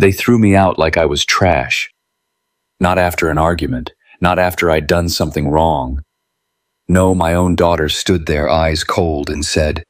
They threw me out like I was trash. Not after an argument, not after I'd done something wrong. No, my own daughter stood there, eyes cold, and said,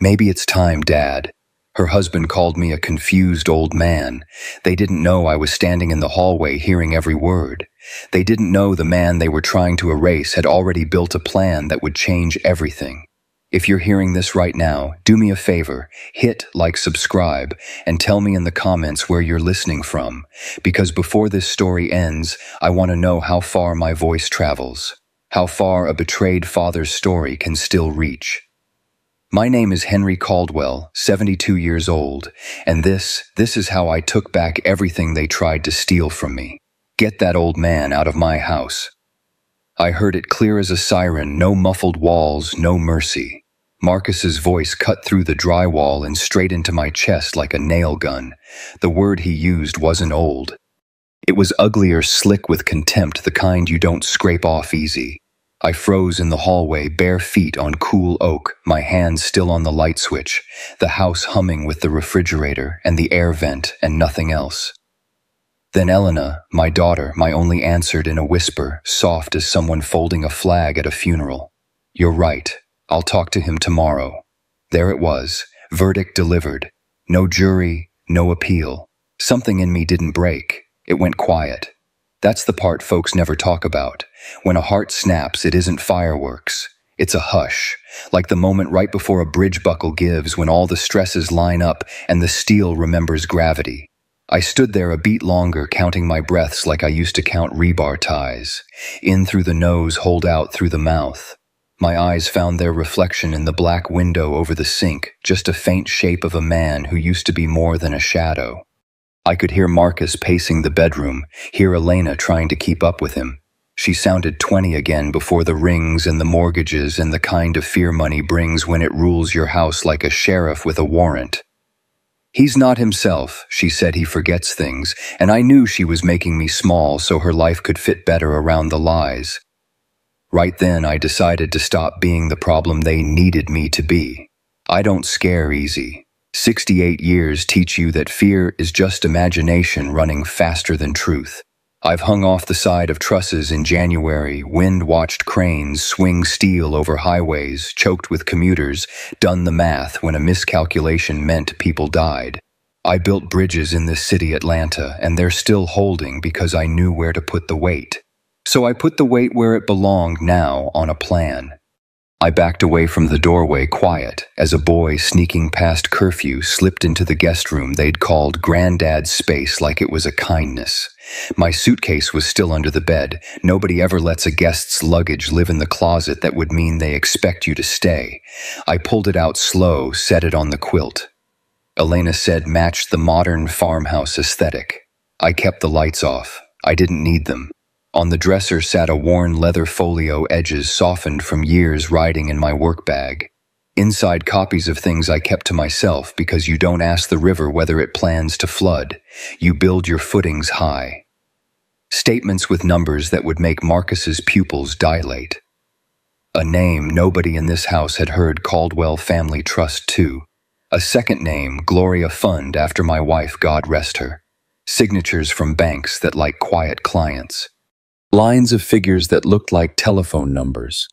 "Maybe it's time, Dad." Her husband called me a confused old man. They didn't know I was standing in the hallway hearing every word. They didn't know the man they were trying to erase had already built a plan that would change everything. If you're hearing this right now, do me a favor, hit like, subscribe, and tell me in the comments where you're listening from, because before this story ends, I want to know how far my voice travels, how far a betrayed father's story can still reach. My name is Henry Caldwell, 72 years old, and this is how I took back everything they tried to steal from me. Get that old man out of my house. I heard it clear as a siren, no muffled walls, no mercy. Marcus's voice cut through the drywall and straight into my chest like a nail gun. The word he used wasn't old. It was ugly or slick with contempt, the kind you don't scrape off easy. I froze in the hallway, bare feet on cool oak, my hands still on the light switch, the house humming with the refrigerator and the air vent and nothing else. Then Elena, my daughter, my only, answered in a whisper, soft as someone folding a flag at a funeral. "You're right. I'll talk to him tomorrow." There it was, verdict delivered. No jury, no appeal. Something in me didn't break. It went quiet. That's the part folks never talk about. When a heart snaps, it isn't fireworks. It's a hush, like the moment right before a bridge buckle gives, when all the stresses line up and the steel remembers gravity. I stood there a beat longer, counting my breaths like I used to count rebar ties. In through the nose, hold out through the mouth. My eyes found their reflection in the black window over the sink, just a faint shape of a man who used to be more than a shadow. I could hear Marcus pacing the bedroom, hear Elena trying to keep up with him. She sounded 20 again before the rings and the mortgages and the kind of fear money brings when it rules your house like a sheriff with a warrant. "He's not himself," she said. "He forgets things," and I knew she was making me small so her life could fit better around the lies. Right then, I decided to stop being the problem they needed me to be. I don't scare easy. 68 years teach you that fear is just imagination running faster than truth. I've hung off the side of trusses in January, wind-watched cranes swing steel over highways, choked with commuters, done the math when a miscalculation meant people died. I built bridges in this city, Atlanta, and they're still holding because I knew where to put the weight. So I put the weight where it belonged now, on a plan. I backed away from the doorway, quiet, as a boy sneaking past curfew slipped into the guest room they'd called Granddad's space like it was a kindness. My suitcase was still under the bed. Nobody ever lets a guest's luggage live in the closet. That would mean they expect you to stay. I pulled it out slow, set it on the quilt. Elena said matched the modern farmhouse aesthetic. I kept the lights off. I didn't need them. On the dresser sat a worn leather folio, edges softened from years riding in my work bag. Inside, copies of things I kept to myself, because you don't ask the river whether it plans to flood. You build your footings high. Statements with numbers that would make Marcus's pupils dilate. A name nobody in this house had heard, Caldwell Family Trust 2. A second name, Gloria Fund, after my wife, God rest her. Signatures from banks that like quiet clients. Lines of figures that looked like telephone numbers.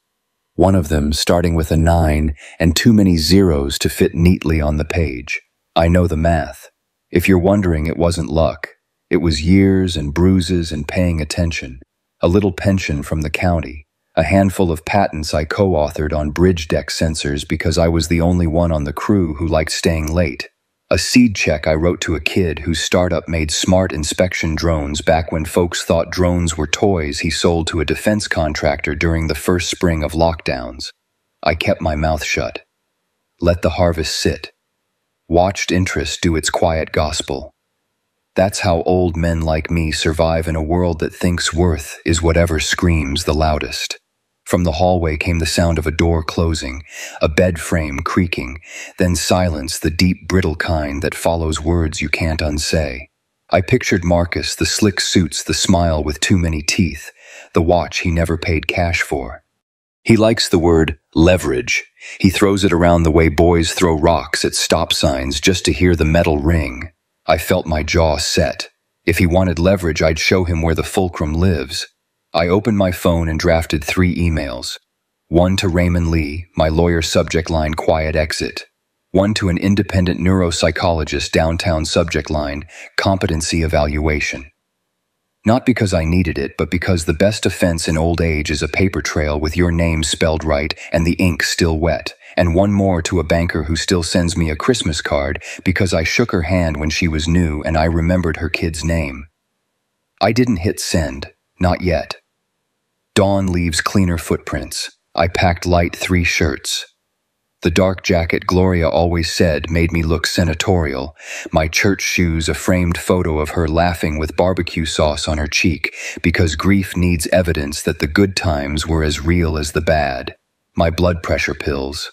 One of them starting with a 9 and too many zeros to fit neatly on the page. I know the math. If you're wondering, it wasn't luck. It was years and bruises and paying attention. A little pension from the county. A handful of patents I co-authored on bridge deck sensors because I was the only one on the crew who liked staying late. A seed check I wrote to a kid whose startup made smart inspection drones back when folks thought drones were toys he sold to a defense contractor during the first spring of lockdowns. I kept my mouth shut. Let the harvest sit. Watched interest do its quiet gospel. That's how old men like me survive in a world that thinks worth is whatever screams the loudest. From the hallway came the sound of a door closing, a bed frame creaking, then silence, the deep, brittle kind that follows words you can't unsay. I pictured Marcus, the slick suits, the smile with too many teeth, the watch he never paid cash for. He likes the word leverage. He throws it around the way boys throw rocks at stop signs just to hear the metal ring. I felt my jaw set. If he wanted leverage, I'd show him where the fulcrum lives. I opened my phone and drafted 3 emails. One to Raymond Lee, my lawyer, subject line quiet exit. One to an independent neuropsychologist, downtown, subject line competency evaluation. Not because I needed it, but because the best offense in old age is a paper trail with your name spelled right and the ink still wet. And one more to a banker who still sends me a Christmas card because I shook her hand when she was new and I remembered her kid's name. I didn't hit send, not yet. Dawn leaves cleaner footprints. I packed light 3 shirts. The dark jacket Gloria always said made me look senatorial. My church shoes, a framed photo of her laughing with barbecue sauce on her cheek, because grief needs evidence that the good times were as real as the bad. My blood pressure pills.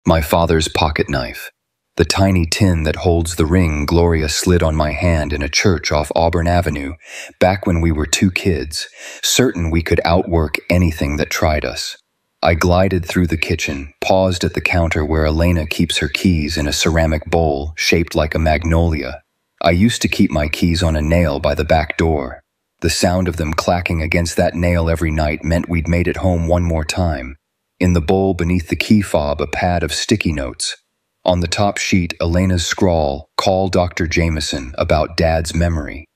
My father's pocket knife. The tiny tin that holds the ring Gloria slid on my hand in a church off Auburn Avenue, back when we were 2 kids, certain we could outwork anything that tried us. I glided through the kitchen, paused at the counter where Elena keeps her keys in a ceramic bowl shaped like a magnolia. I used to keep my keys on a nail by the back door. The sound of them clacking against that nail every night meant we'd made it home one more time. In the bowl beneath the key fob, a pad of sticky notes. On the top sheet, Elena's scrawl, "Call Dr. Jameson about Dad's memory."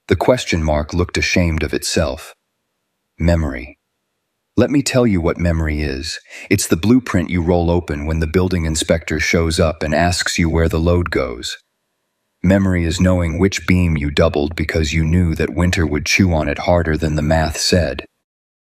The question mark looked ashamed of itself. Memory. Let me tell you what memory is. It's the blueprint you roll open when the building inspector shows up and asks you where the load goes. Memory is knowing which beam you doubled because you knew that winter would chew on it harder than the math said.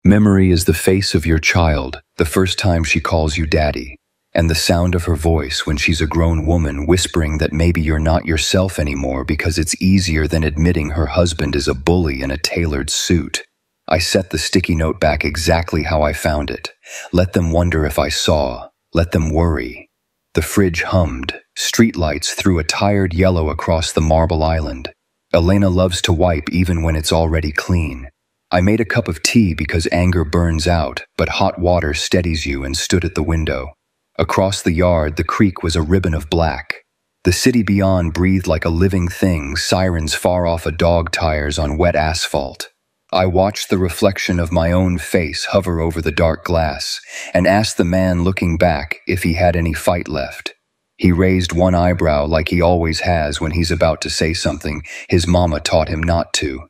Memory is the face of your child, the first time she calls you daddy, and the sound of her voice when she's a grown woman whispering that maybe you're not yourself anymore because it's easier than admitting her husband is a bully in a tailored suit. I set the sticky note back exactly how I found it. Let them wonder if I saw. Let them worry. The fridge hummed. Streetlights threw a tired yellow across the marble island. Elena loves to wipe even when it's already clean. I made a cup of tea because anger burns out, but hot water steadies you, and stood at the window. Across the yard, the creek was a ribbon of black. The city beyond breathed like a living thing, sirens far off of dog tires on wet asphalt. I watched the reflection of my own face hover over the dark glass and asked the man looking back if he had any fight left. He raised one eyebrow like he always has when he's about to say something his mama taught him not to.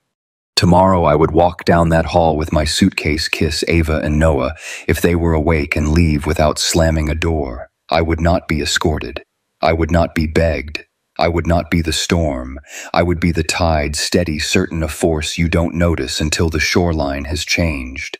Tomorrow I would walk down that hall with my suitcase, kiss Ava and Noah if they were awake, and leave without slamming a door. I would not be escorted. I would not be begged. I would not be the storm. I would be the tide, steady, certain of force you don't notice until the shoreline has changed.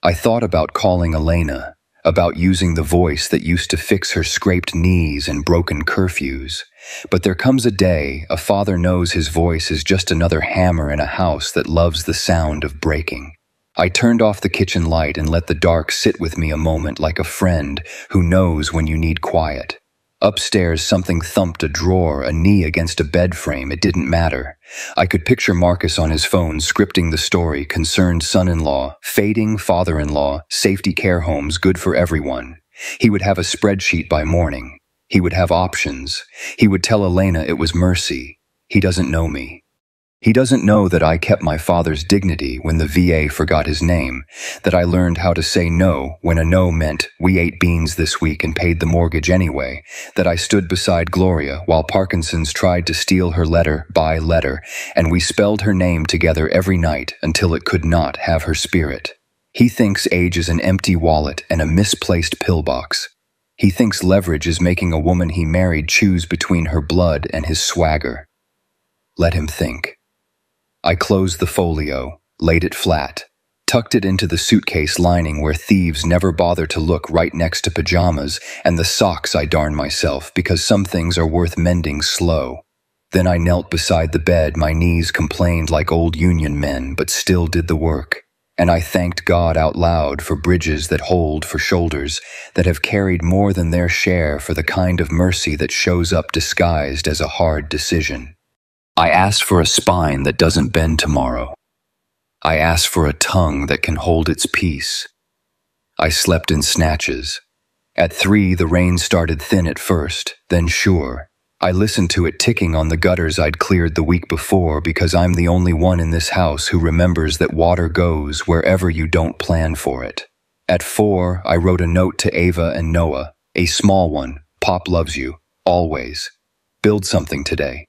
I thought about calling Elena, about using the voice that used to fix her scraped knees and broken curfews. But there comes a day a father knows his voice is just another hammer in a house that loves the sound of breaking. I turned off the kitchen light and let the dark sit with me a moment, like a friend who knows when you need quiet. Upstairs, something thumped a drawer, a knee against a bed frame. It didn't matter. I could picture Marcus on his phone scripting the story, concerned son-in-law, fading father-in-law, safety care homes, good for everyone. He would have a spreadsheet by morning. He would have options. He would tell Elena it was mercy. He doesn't know me. He doesn't know that I kept my father's dignity when the VA forgot his name, that I learned how to say no when a no meant we ate beans this week and paid the mortgage anyway, that I stood beside Gloria while Parkinson's tried to steal her letter by letter, and we spelled her name together every night until it could not have her spirit. He thinks age is an empty wallet and a misplaced pillbox. He thinks leverage is making a woman he married choose between her blood and his swagger. Let him think. I closed the folio, laid it flat, tucked it into the suitcase lining where thieves never bother to look, right next to pajamas and the socks I darn myself, because some things are worth mending slow. Then I knelt beside the bed. My knees complained like old Union men, but still did the work. And I thanked God out loud for bridges that hold, for shoulders that have carried more than their share, for the kind of mercy that shows up disguised as a hard decision. I asked for a spine that doesn't bend tomorrow. I asked for a tongue that can hold its peace. I slept in snatches. At 3, the rain started thin at first, then sure. I listened to it ticking on the gutters I'd cleared the week before because I'm the only one in this house who remembers that water goes wherever you don't plan for it. At 4, I wrote a note to Ava and Noah, a small one. Pop loves you, always. Build something today.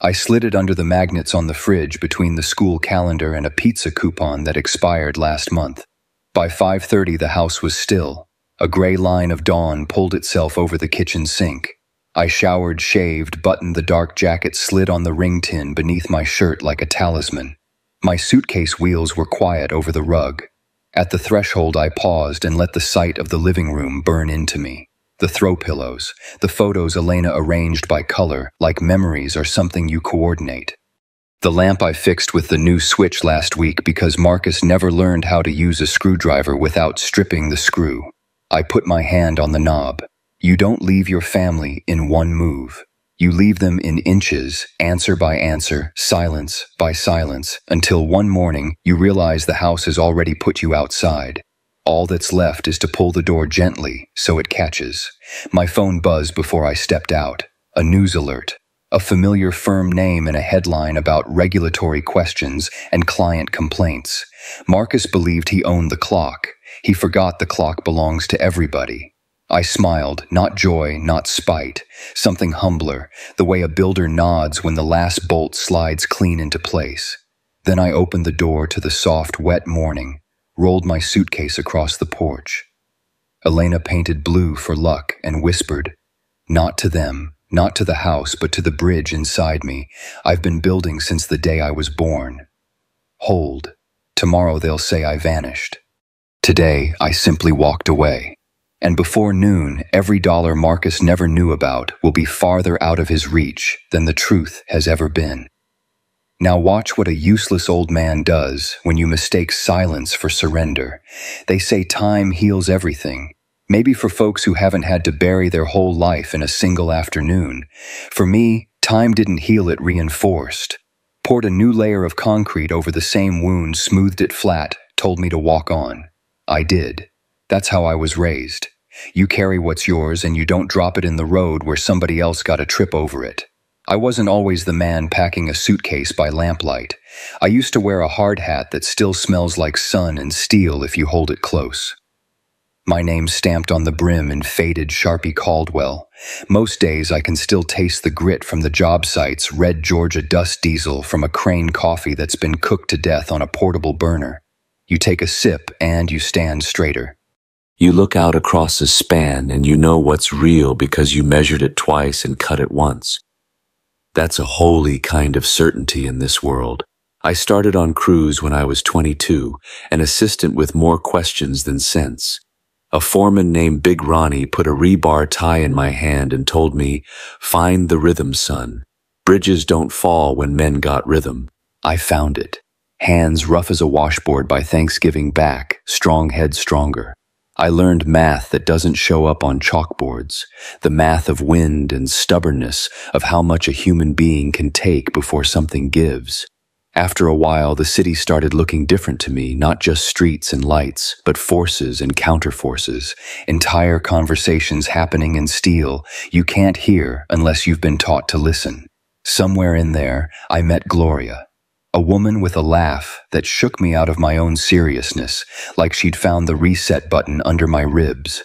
I slid it under the magnets on the fridge between the school calendar and a pizza coupon that expired last month. By 5:30, the house was still. A gray line of dawn pulled itself over the kitchen sink. I showered, shaved, buttoned the dark jacket slid on the ring tin beneath my shirt like a talisman. My suitcase wheels were quiet over the rug. At the threshold, I paused and let the sight of the living room burn into me. The throw pillows, the photos Elena arranged by color, like memories or something you coordinate. The lamp I fixed with the new switch last week because Marcus never learned how to use a screwdriver without stripping the screw. I put my hand on the knob. You don't leave your family in one move. You leave them in inches, answer by answer, silence by silence, until one morning you realize the house has already put you outside. All that's left is to pull the door gently so it catches. My phone buzzed before I stepped out. A news alert. A familiar firm name and a headline about regulatory questions and client complaints. Marcus believed he owned the clock. He forgot the clock belongs to everybody. I smiled, not joy, not spite, something humbler, the way a builder nods when the last bolt slides clean into place. Then I opened the door to the soft, wet morning, rolled my suitcase across the porch. Elena painted blue for luck and whispered, "Not to them, not to the house, but to the bridge inside me. I've been building since the day I was born. Hold. Tomorrow they'll say I vanished. Today, I simply walked away. And before noon, every dollar Marcus never knew about will be farther out of his reach than the truth has ever been. Now watch what a useless old man does when you mistake silence for surrender. They say time heals everything. Maybe for folks who haven't had to bury their whole life in a single afternoon. For me, time didn't heal, it reinforced. Poured a new layer of concrete over the same wound, smoothed it flat, told me to walk on. I did. That's how I was raised. You carry what's yours and you don't drop it in the road where somebody else got a trip over it. I wasn't always the man packing a suitcase by lamplight. I used to wear a hard hat that still smells like sun and steel if you hold it close. My name stamped on the brim in faded Sharpie Caldwell. Most days I can still taste the grit from the job site's red Georgia dust diesel from a Crane coffee that's been cooked to death on a portable burner. You take a sip and you stand straighter. You look out across a span and you know what's real because you measured it twice and cut it once. That's a holy kind of certainty in this world. I started on crews when I was 22, an assistant with more questions than sense. A foreman named Big Ronnie put a rebar tie in my hand and told me, "Find the rhythm, son. Bridges don't fall when men got rhythm." I found it. Hands rough as a washboard by Thanksgiving back, strong head stronger. I learned math that doesn't show up on chalkboards, the math of wind and stubbornness, of how much a human being can take before something gives. After a while, the city started looking different to me, not just streets and lights, but forces and counterforces, entire conversations happening in steel you can't hear unless you've been taught to listen. Somewhere in there, I met Gloria. A woman with a laugh that shook me out of my own seriousness, like she'd found the reset button under my ribs.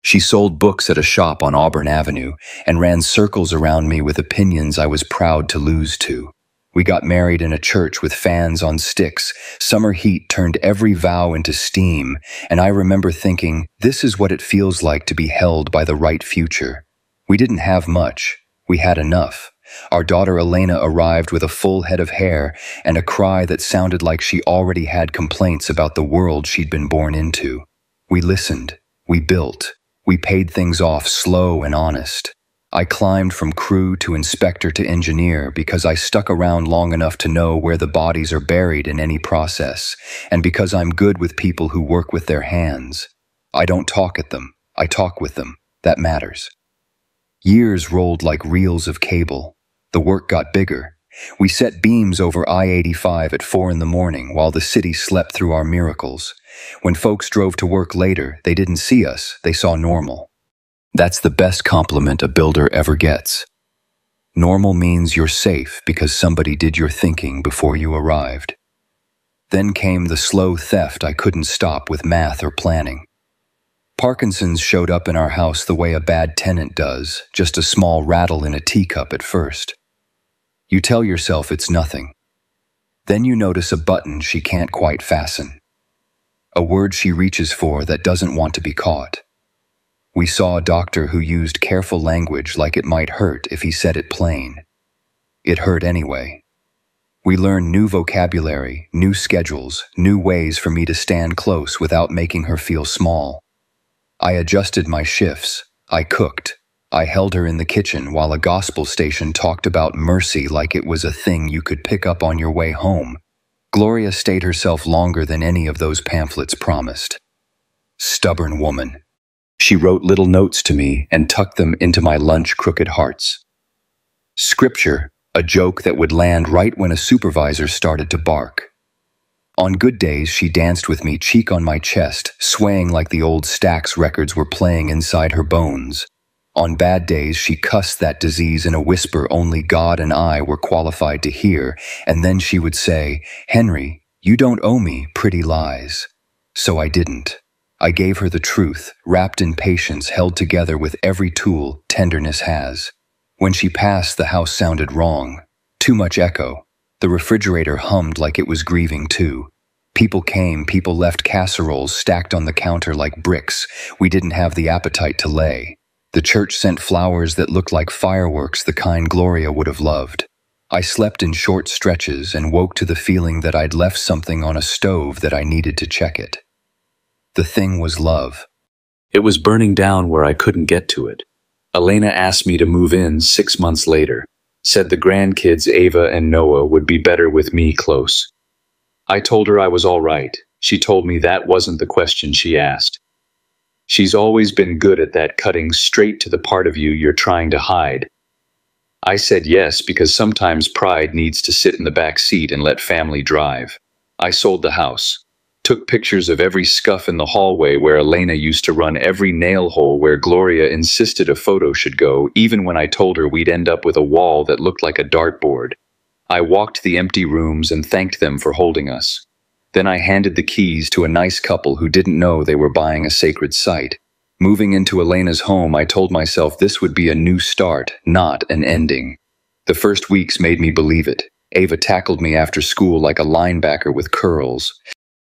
She sold books at a shop on Auburn Avenue and ran circles around me with opinions I was proud to lose to. We got married in a church with fans on sticks. Summer heat turned every vow into steam, and I remember thinking, this is what it feels like to be held by the right future. We didn't have much. We had enough. Our daughter Elena arrived with a full head of hair and a cry that sounded like she already had complaints about the world she'd been born into. We listened. We built. We paid things off slow and honest. I climbed from crew to inspector to engineer because I stuck around long enough to know where the bodies are buried in any process, and because I'm good with people who work with their hands. I don't talk at them. I talk with them. That matters. Years rolled like reels of cable. The work got bigger. We set beams over I-85 at 4 in the morning while the city slept through our miracles. When folks drove to work later, they didn't see us, they saw normal. That's the best compliment a builder ever gets. Normal means you're safe because somebody did your thinking before you arrived. Then came the slow theft I couldn't stop with math or planning. Parkinson's showed up in our house the way a bad tenant does, just a small rattle in a teacup at first. You tell yourself it's nothing. Then you notice a button she can't quite fasten. A word she reaches for that doesn't want to be caught. We saw a doctor who used careful language like it might hurt if he said it plain. It hurt anyway. We learned new vocabulary, new schedules, new ways for me to stand close without making her feel small. I adjusted my shifts. I cooked. I held her in the kitchen while a gospel station talked about mercy like it was a thing you could pick up on your way home. Gloria stayed herself longer than any of those pamphlets promised. Stubborn woman. She wrote little notes to me and tucked them into my lunch crooked hearts. Scripture, a joke that would land right when a supervisor started to bark. On good days, she danced with me, cheek on my chest, swaying like the old Stax records were playing inside her bones. On bad days, she cussed that disease in a whisper only God and I were qualified to hear, and then she would say, "Henry, you don't owe me pretty lies." So I didn't. I gave her the truth, wrapped in patience, held together with every tool tenderness has. When she passed, the house sounded wrong. Too much echo. The refrigerator hummed like it was grieving too. People came, people left casseroles stacked on the counter like bricks we didn't have the appetite to lay. The church sent flowers that looked like fireworks, the kind Gloria would have loved. I slept in short stretches and woke to the feeling that I'd left something on a stove that I needed to check it. The thing was love. It was burning down where I couldn't get to it. Elena asked me to move in 6 months later. Said the grandkids Ava and Noah would be better with me close. I told her I was all right. She told me that wasn't the question she asked. She's always been good at that, cutting straight to the part of you you're trying to hide. I said yes because sometimes pride needs to sit in the back seat and let family drive. I sold the house. Took pictures of every scuff in the hallway where Elena used to run, every nail hole where Gloria insisted a photo should go, even when I told her we'd end up with a wall that looked like a dartboard. I walked the empty rooms and thanked them for holding us. Then I handed the keys to a nice couple who didn't know they were buying a sacred site. Moving into Elena's home, I told myself this would be a new start, not an ending. The first weeks made me believe it. Ava tackled me after school like a linebacker with curls.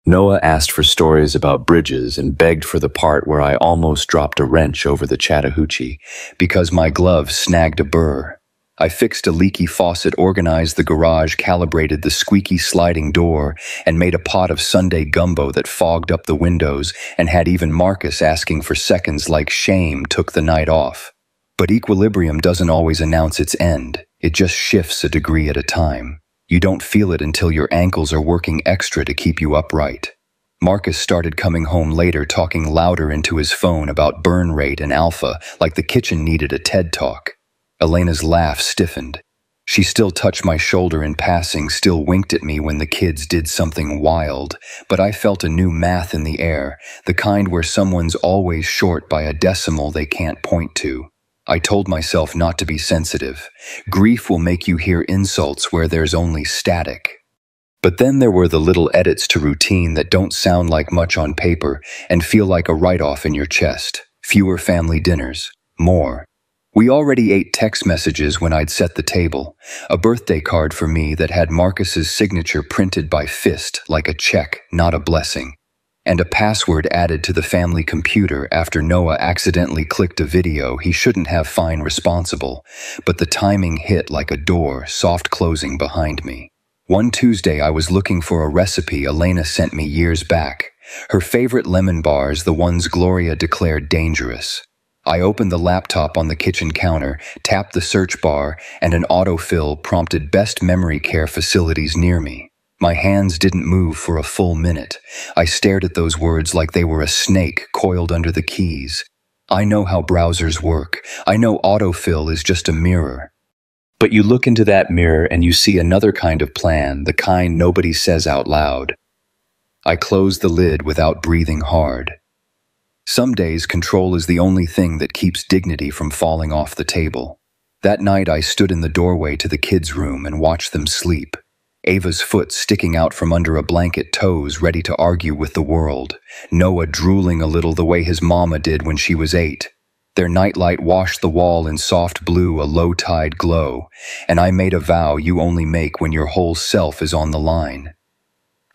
Noah asked for stories about bridges and begged for the part where I almost dropped a wrench over the Chattahoochee because my glove snagged a burr. I fixed a leaky faucet, organized the garage, calibrated the squeaky sliding door, and made a pot of Sunday gumbo that fogged up the windows and had even Marcus asking for seconds like shame took the night off. But equilibrium doesn't always announce its end. It just shifts a degree at a time. You don't feel it until your ankles are working extra to keep you upright. Marcus started coming home later, talking louder into his phone about burn rate and alpha, like the kitchen needed a TED Talk. Elena's laugh stiffened. She still touched my shoulder in passing, still winked at me when the kids did something wild, but I felt a new math in the air, the kind where someone's always short by a decimal they can't point to. I told myself not to be sensitive. Grief will make you hear insults where there's only static. But then there were the little edits to routine that don't sound like much on paper and feel like a write-off in your chest. Fewer family dinners. More. We already ate text messages when I'd set the table. A birthday card for me that had Marcus's signature printed by fist like a check, not a blessing. And a password added to the family computer after Noah accidentally clicked a video he shouldn't have. Fine, responsible, but the timing hit like a door, soft closing behind me. One Tuesday I was looking for a recipe Elena sent me years back. Her favorite lemon bars, the ones Gloria declared dangerous. I opened the laptop on the kitchen counter, tapped the search bar, and an autofill prompted best memory care facilities near me. My hands didn't move for a full minute. I stared at those words like they were a snake coiled under the keys. I know how browsers work. I know autofill is just a mirror. But you look into that mirror and you see another kind of plan, the kind nobody says out loud. I closed the lid without breathing hard. Some days control is the only thing that keeps dignity from falling off the table. That night I stood in the doorway to the kids' room and watched them sleep. Ava's foot sticking out from under a blanket, toes ready to argue with the world. Noah drooling a little the way his mama did when she was 8. Their nightlight washed the wall in soft blue, a low-tide glow, and I made a vow you only make when your whole self is on the line.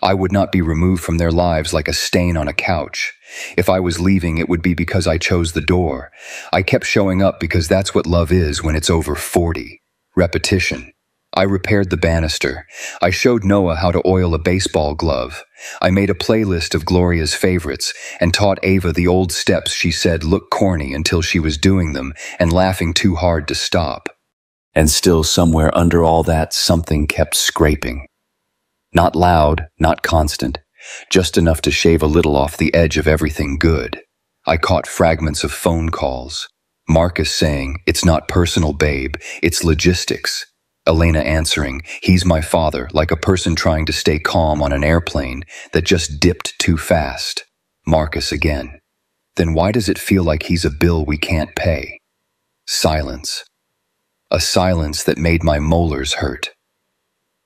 I would not be removed from their lives like a stain on a couch. If I was leaving, it would be because I chose the door. I kept showing up because that's what love is when it's over 40. Repetition. I repaired the banister. I showed Noah how to oil a baseball glove. I made a playlist of Gloria's favorites and taught Ava the old steps she said looked corny until she was doing them and laughing too hard to stop. And still somewhere under all that, something kept scraping. Not loud, not constant, just enough to shave a little off the edge of everything good. I caught fragments of phone calls. Marcus saying, "It's not personal, babe, it's logistics." Elena answering, "He's my father," like a person trying to stay calm on an airplane that just dipped too fast. Marcus again. "Then why does it feel like he's a bill we can't pay?" Silence. A silence that made my molars hurt.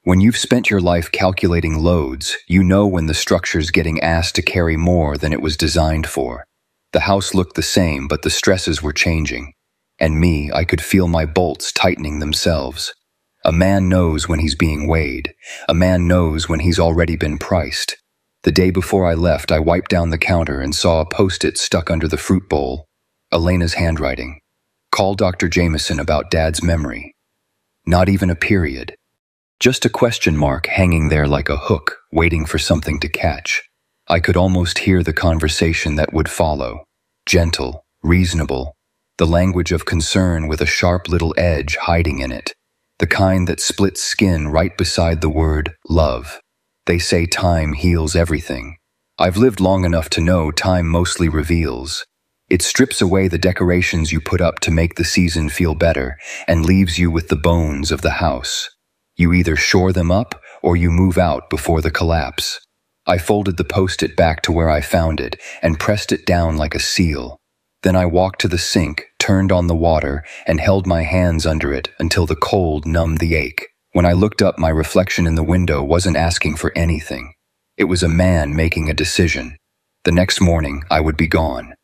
When you've spent your life calculating loads, you know when the structure's getting asked to carry more than it was designed for. The house looked the same, but the stresses were changing. And me, I could feel my bolts tightening themselves. A man knows when he's being weighed. A man knows when he's already been priced. The day before I left, I wiped down the counter and saw a post-it stuck under the fruit bowl. Elena's handwriting. "Call Dr. Jameson about Dad's memory." Not even a period. Just a question mark hanging there like a hook, waiting for something to catch. I could almost hear the conversation that would follow. Gentle, reasonable, the language of concern with a sharp little edge hiding in it. The kind that splits skin right beside the word love. They say time heals everything. I've lived long enough to know time mostly reveals. It strips away the decorations you put up to make the season feel better and leaves you with the bones of the house. You either shore them up or you move out before the collapse. I folded the post-it back to where I found it and pressed it down like a seal. Then I walked to the sink, turned on the water, and held my hands under it until the cold numbed the ache. When I looked up, my reflection in the window wasn't asking for anything. It was a man making a decision. The next morning, I would be gone.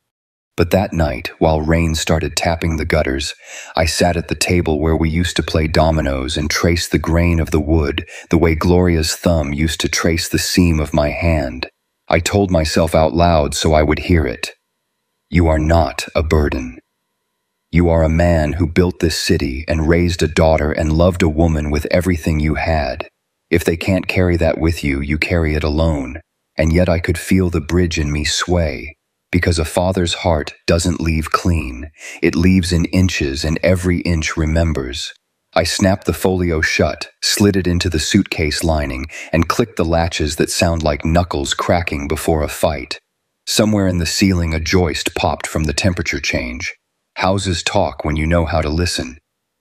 But that night, while rain started tapping the gutters, I sat at the table where we used to play dominoes and trace the grain of the wood the way Gloria's thumb used to trace the seam of my hand. I told myself out loud so I would hear it. You are not a burden. You are a man who built this city and raised a daughter and loved a woman with everything you had. If they can't carry that with you, you carry it alone. And yet I could feel the bridge in me sway. Because a father's heart doesn't leave clean. It leaves in inches, and every inch remembers. I snapped the folio shut, slid it into the suitcase lining, and clicked the latches that sound like knuckles cracking before a fight. Somewhere in the ceiling, a joist popped from the temperature change. Houses talk when you know how to listen.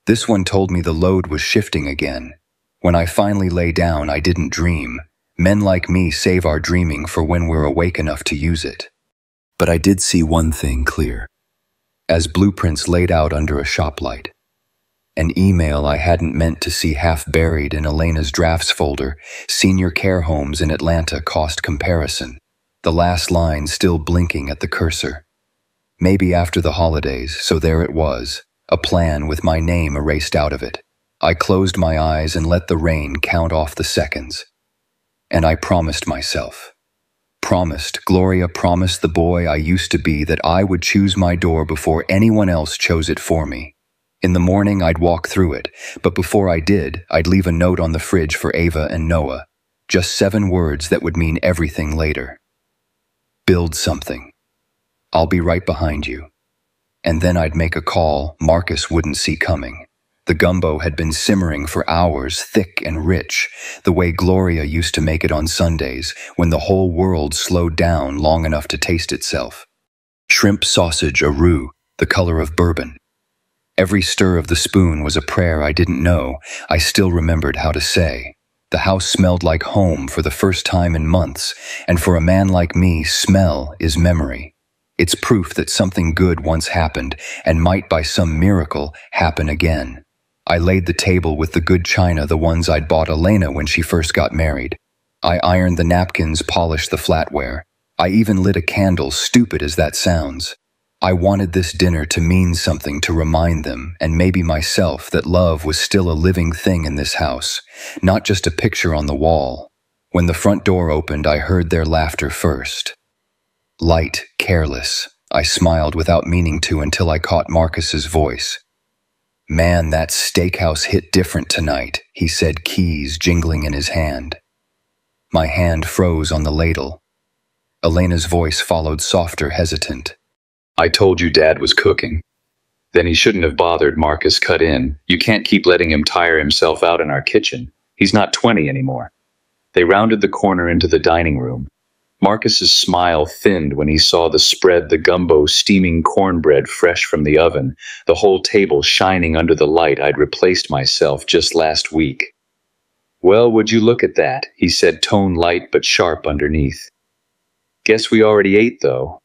This one told me the load was shifting again. When I finally lay down, I didn't dream. Men like me save our dreaming for when we're awake enough to use it. But I did see one thing clear. As blueprints laid out under a shop light. An email I hadn't meant to see half buried in Elena's drafts folder, senior care homes in Atlanta cost comparison. The last line still blinking at the cursor. Maybe after the holidays, so there it was, a plan with my name erased out of it. I closed my eyes and let the rain count off the seconds. And I promised myself. Gloria promised the boy I used to be that I would choose my door before anyone else chose it for me. In the morning, I'd walk through it, but before I did, I'd leave a note on the fridge for Ava and Noah. Just 7 words that would mean everything later. Build something. I'll be right behind you. And then I'd make a call Marcus wouldn't see coming. The gumbo had been simmering for hours, thick and rich, the way Gloria used to make it on Sundays, when the whole world slowed down long enough to taste itself. Shrimp sausage a roux, the color of bourbon. Every stir of the spoon was a prayer I didn't know, I still remembered how to say. The house smelled like home for the first time in months, and for a man like me, smell is memory. It's proof that something good once happened and might by some miracle happen again. I laid the table with the good china, the ones I'd bought Elena when she first got married. I ironed the napkins, polished the flatware. I even lit a candle, stupid as that sounds. I wanted this dinner to mean something, to remind them, and maybe myself, that love was still a living thing in this house, not just a picture on the wall. When the front door opened, I heard their laughter first. Light, careless. I smiled without meaning to until I caught Marcus's voice. "Man, that steakhouse hit different tonight," he said, keys jingling in his hand. My hand froze on the ladle. Elena's voice followed, softer, hesitant. "I told you Dad was cooking." "Then he shouldn't have bothered," Marcus cut in. "You can't keep letting him tire himself out in our kitchen. He's not 20 anymore." They rounded the corner into the dining room. Marcus's smile thinned when he saw the spread, the gumbo, steaming cornbread fresh from the oven, the whole table shining under the light I'd replaced myself just last week. "Well, would you look at that," he said, tone light but sharp underneath. "Guess we already ate, though."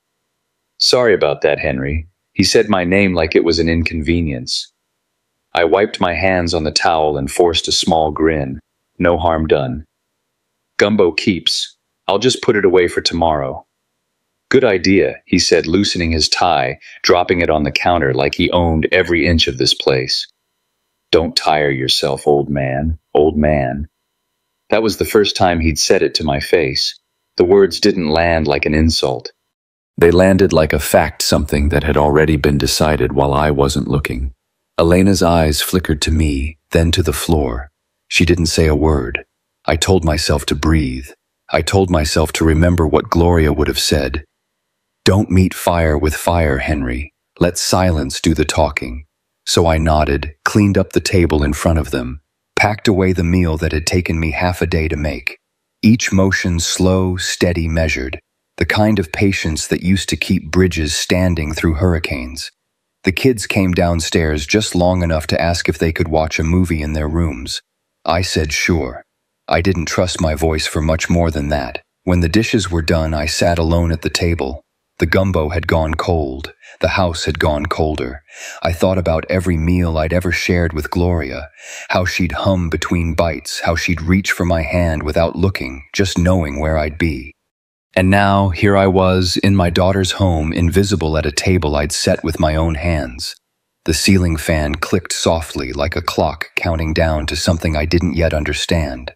"Sorry about that, Henry." He said my name like it was an inconvenience. I wiped my hands on the towel and forced a small grin. No harm done. "Gumbo keeps. I'll just put it away for tomorrow." "Good idea," he said, loosening his tie, dropping it on the counter like he owned every inch of this place. "Don't tire yourself, old man, old man." That was the first time he'd said it to my face. The words didn't land like an insult. They landed like a fact, something that had already been decided while I wasn't looking. Elena's eyes flickered to me, then to the floor. She didn't say a word. I told myself to breathe. I told myself to remember what Gloria would have said. "Don't meet fire with fire, Henry. Let silence do the talking." So I nodded, cleaned up the table in front of them, packed away the meal that had taken me half a day to make. Each motion slow, steady, measured, the kind of patience that used to keep bridges standing through hurricanes. The kids came downstairs just long enough to ask if they could watch a movie in their rooms. I said sure. I didn't trust my voice for much more than that. When the dishes were done, I sat alone at the table. The gumbo had gone cold. The house had gone colder. I thought about every meal I'd ever shared with Gloria, how she'd hum between bites, how she'd reach for my hand without looking, just knowing where I'd be. And now, here I was, in my daughter's home, invisible at a table I'd set with my own hands. The ceiling fan clicked softly like a clock counting down to something I didn't yet understand.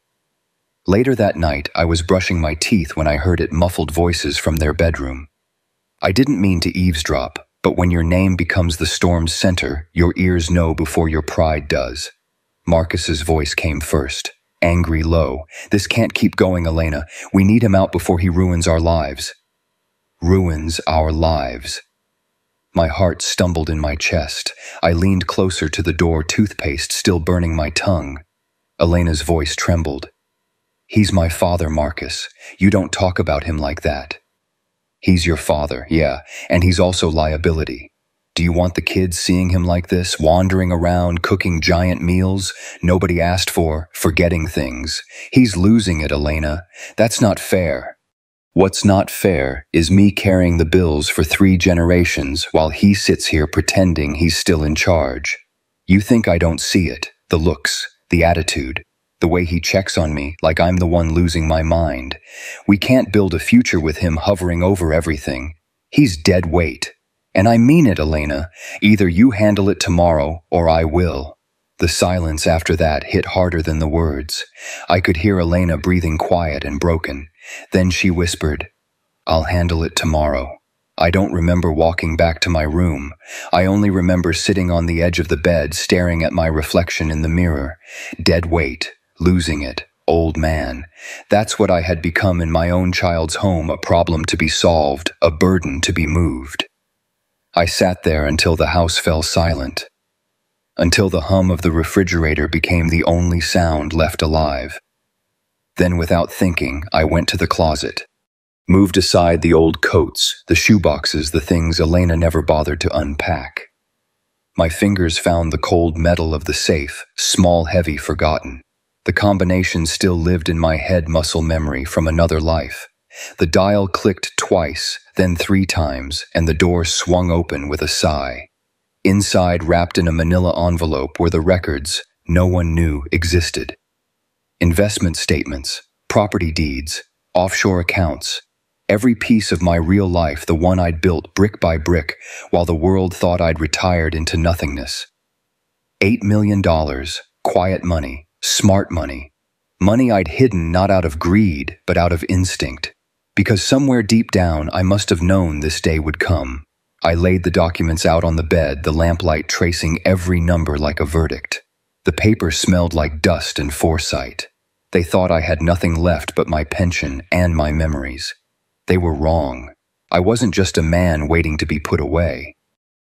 Later that night, I was brushing my teeth when I heard it, muffled voices from their bedroom. I didn't mean to eavesdrop, but when your name becomes the storm's center, your ears know before your pride does. Marcus's voice came first, angry, low. "This can't keep going, Elena. We need him out before he ruins our lives." Ruins our lives. My heart stumbled in my chest. I leaned closer to the door, toothpaste still burning my tongue. Elena's voice trembled. "He's my father, Marcus. You don't talk about him like that." "He's your father, yeah, and he's also liability. Do you want the kids seeing him like this, wandering around, cooking giant meals nobody asked for, forgetting things? He's losing it, Elena. That's not fair." "What's not fair is me carrying the bills for 3 generations while he sits here pretending he's still in charge. You think I don't see it, the looks, the attitude, the way he checks on me like I'm the one losing my mind. We can't build a future with him hovering over everything. He's dead weight. And I mean it, Elena. Either you handle it tomorrow or I will." The silence after that hit harder than the words. I could hear Elena breathing quiet and broken. Then she whispered, "I'll handle it tomorrow." I don't remember walking back to my room. I only remember sitting on the edge of the bed, staring at my reflection in the mirror. Dead weight, losing it, old man. That's what I had become in my own child's home, a problem to be solved, a burden to be moved. I sat there until the house fell silent, until the hum of the refrigerator became the only sound left alive. Then, without thinking, I went to the closet, moved aside the old coats, the shoeboxes, the things Elena never bothered to unpack. My fingers found the cold metal of the safe, small, heavy, forgotten. The combination still lived in my head, muscle memory from another life. The dial clicked twice, then 3 times, and the door swung open with a sigh. Inside, wrapped in a manila envelope, were the records no one knew existed. Investment statements, property deeds, offshore accounts. Every piece of my real life, the one I'd built brick by brick, while the world thought I'd retired into nothingness. $8 million, quiet money, smart money. Money I'd hidden not out of greed, but out of instinct. Because somewhere deep down, I must have known this day would come. I laid the documents out on the bed, the lamplight tracing every number like a verdict. The paper smelled like dust and foresight. They thought I had nothing left but my pension and my memories. They were wrong. I wasn't just a man waiting to be put away.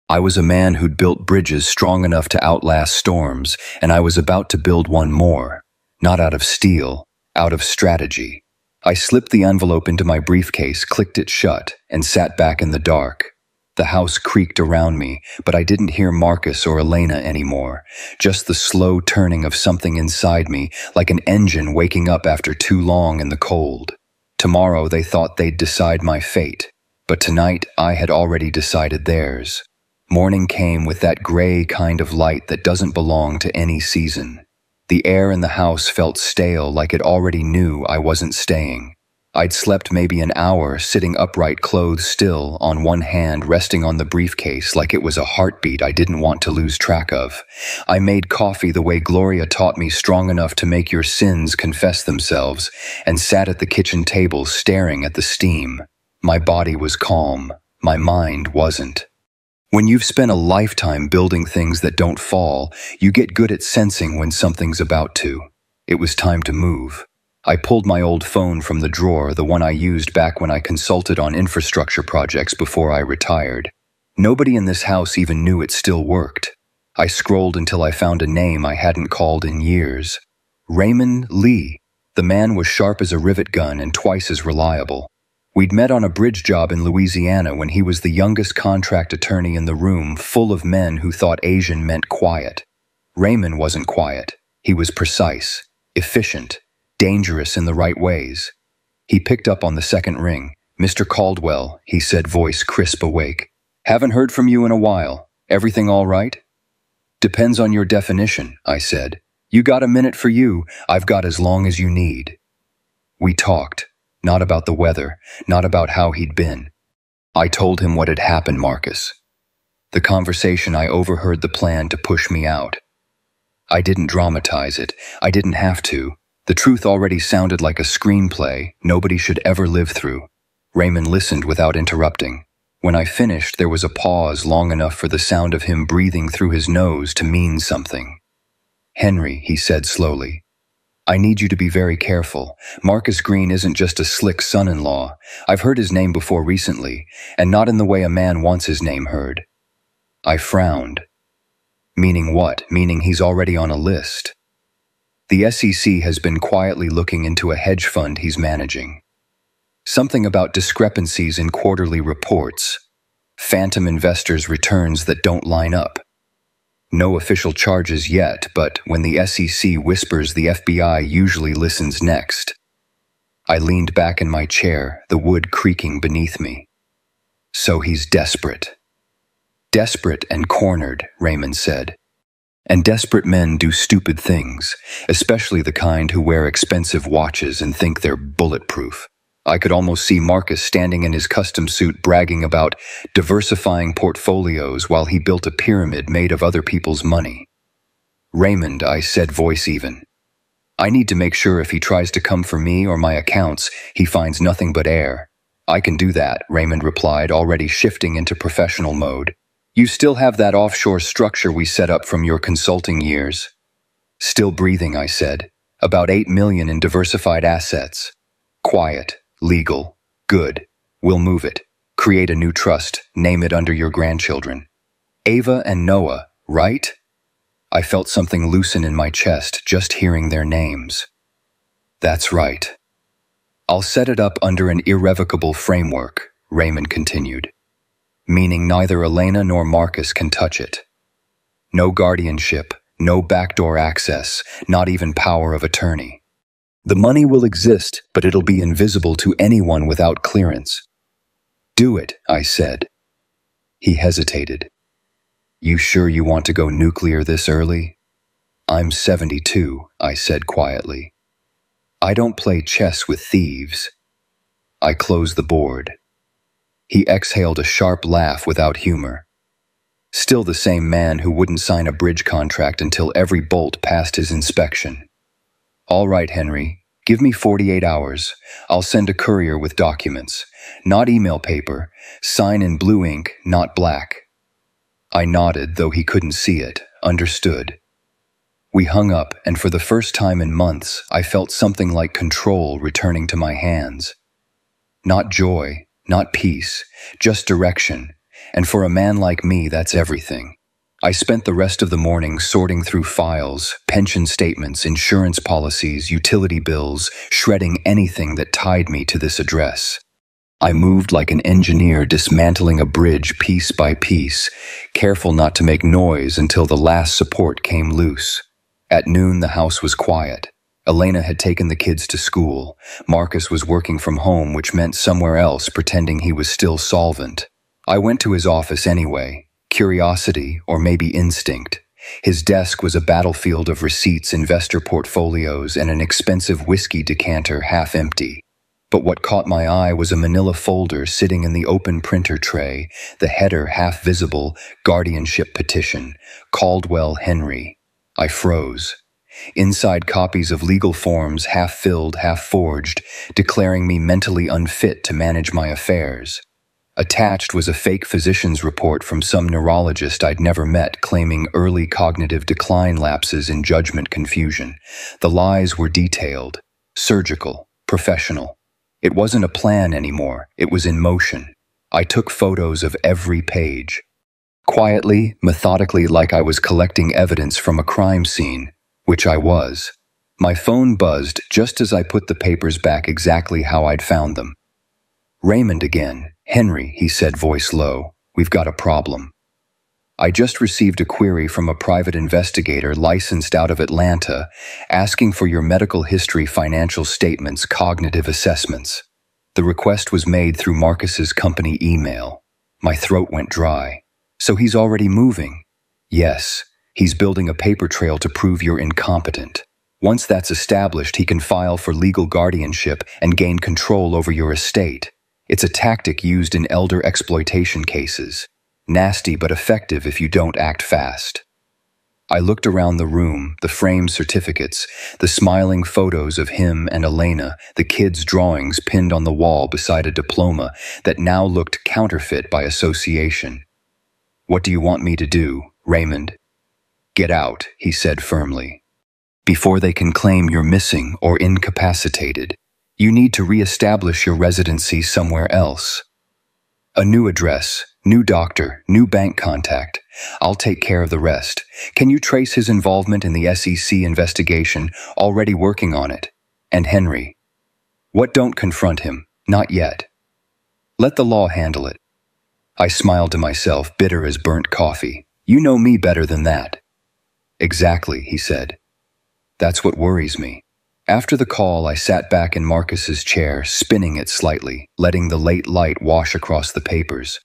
I was a man who'd built bridges strong enough to outlast storms, and I was about to build one more. Not out of steel, out of strategy. I slipped the envelope into my briefcase, clicked it shut, and sat back in the dark. The house creaked around me, but I didn't hear Marcus or Elena anymore. Just the slow turning of something inside me, like an engine waking up after too long in the cold. Tomorrow they thought they'd decide my fate, but tonight I had already decided theirs. Morning came with that gray kind of light that doesn't belong to any season. The air in the house felt stale, like it already knew I wasn't staying. I'd slept maybe an hour, sitting upright, clothes still, on one hand resting on the briefcase like it was a heartbeat I didn't want to lose track of. I made coffee the way Gloria taught me, strong enough to make your sins confess themselves, and sat at the kitchen table staring at the steam. My body was calm. My mind wasn't. When you've spent a lifetime building things that don't fall, you get good at sensing when something's about to. It was time to move. I pulled my old phone from the drawer, the one I used back when I consulted on infrastructure projects before I retired. Nobody in this house even knew it still worked. I scrolled until I found a name I hadn't called in years. Raymond Lee. The man was sharp as a rivet gun and twice as reliable. We'd met on a bridge job in Louisiana when he was the youngest contract attorney in the room, full of men who thought Asian meant quiet. Raymond wasn't quiet. He was precise, efficient, dangerous in the right ways. He picked up on the second ring. "Mr. Caldwell," he said, voice crisp awake. "Haven't heard from you in a while. Everything all right?" "Depends on your definition," I said. "You got a minute for you, I've got as long as you need." We talked. Not about the weather, not about how he'd been. I told him what had happened, Marcus. The conversation I overheard, the plan to push me out. I didn't dramatize it. I didn't have to. The truth already sounded like a screenplay nobody should ever live through. Raymond listened without interrupting. When I finished, there was a pause long enough for the sound of him breathing through his nose to mean something. "Henry," he said slowly, "I need you to be very careful. Marcus Green isn't just a slick son-in-law. I've heard his name before recently, and not in the way a man wants his name heard." I frowned. "Meaning what? Meaning he's already on a list?" "The SEC has been quietly looking into a hedge fund he's managing. Something about discrepancies in quarterly reports. Phantom investors' returns that don't line up. No official charges yet, but when the SEC whispers, the FBI usually listens next." I leaned back in my chair, the wood creaking beneath me. "So he's desperate." "Desperate and cornered," Raymond said. "And desperate men do stupid things, especially the kind who wear expensive watches and think they're bulletproof." I could almost see Marcus standing in his custom suit bragging about diversifying portfolios while he built a pyramid made of other people's money. "Raymond," I said, voice even, "I need to make sure if he tries to come for me or my accounts, he finds nothing but air." "I can do that," Raymond replied, already shifting into professional mode. "You still have that offshore structure we set up from your consulting years." "Still breathing," I said. "About $8 million in diversified assets. Quiet. Legal. Good. We'll move it. Create a new trust. Name it under your grandchildren. Ava and Noah, right?" I felt something loosen in my chest just hearing their names. "That's right." "I'll set it up under an irrevocable framework," Raymond continued. "Meaning neither Elena nor Marcus can touch it. No guardianship, no backdoor access, not even power of attorney. The money will exist, but it'll be invisible to anyone without clearance. Do it, I said. He hesitated. You sure you want to go nuclear this early? I'm 72, I said quietly. I don't play chess with thieves. I closed the board. He exhaled a sharp laugh without humor. Still the same man who wouldn't sign a bridge contract until every bolt passed his inspection. All right, Henry, give me 48 hours. I'll send a courier with documents. Not email paper. Sign in blue ink, not black. I nodded, though he couldn't see it, understood. We hung up, and for the first time in months, I felt something like control returning to my hands. Not joy, not peace, just direction, and for a man like me, that's everything. I spent the rest of the morning sorting through files, pension statements, insurance policies, utility bills, shredding anything that tied me to this address. I moved like an engineer dismantling a bridge piece by piece, careful not to make noise until the last support came loose. At noon, the house was quiet. Elena had taken the kids to school. Marcus was working from home, which meant somewhere else, pretending he was still solvent. I went to his office anyway. Curiosity, or maybe instinct. His desk was a battlefield of receipts, investor portfolios, and an expensive whiskey decanter half empty. But what caught my eye was a manila folder sitting in the open printer tray, the header half visible, guardianship petition, Caldwell Henry. I froze. Inside copies of legal forms half filled, half forged, declaring me mentally unfit to manage my affairs. Attached was a fake physician's report from some neurologist I'd never met claiming early cognitive decline lapses in judgment confusion. The lies were detailed, surgical, professional. It wasn't a plan anymore, it was in motion. I took photos of every page. Quietly, methodically, like I was collecting evidence from a crime scene, which I was. My phone buzzed just as I put the papers back exactly how I'd found them. Raymond again. Henry, he said, voice low. We've got a problem. I just received a query from a private investigator licensed out of Atlanta, asking for your medical history, financial statements, cognitive assessments. The request was made through Marcus's company email. My throat went dry. So he's already moving? Yes, he's building a paper trail to prove you're incompetent. Once that's established, he can file for legal guardianship and gain control over your estate. It's a tactic used in elder exploitation cases. Nasty but effective if you don't act fast. I looked around the room, the framed certificates, the smiling photos of him and Elena, the kids' drawings pinned on the wall beside a diploma that now looked counterfeit by association. What do you want me to do, Raymond? Get out, he said firmly. Before they can claim you're missing or incapacitated, you need to re-establish your residency somewhere else. A new address, new doctor, new bank contact. I'll take care of the rest. Can you trace his involvement in the SEC investigation? Already working on it. And Henry. What? Don't confront him. Not yet. Let the law handle it. I smiled to myself, bitter as burnt coffee. You know me better than that. Exactly, he said. That's what worries me. After the call, I sat back in Marcus's chair, spinning it slightly, letting the late light wash across the papers.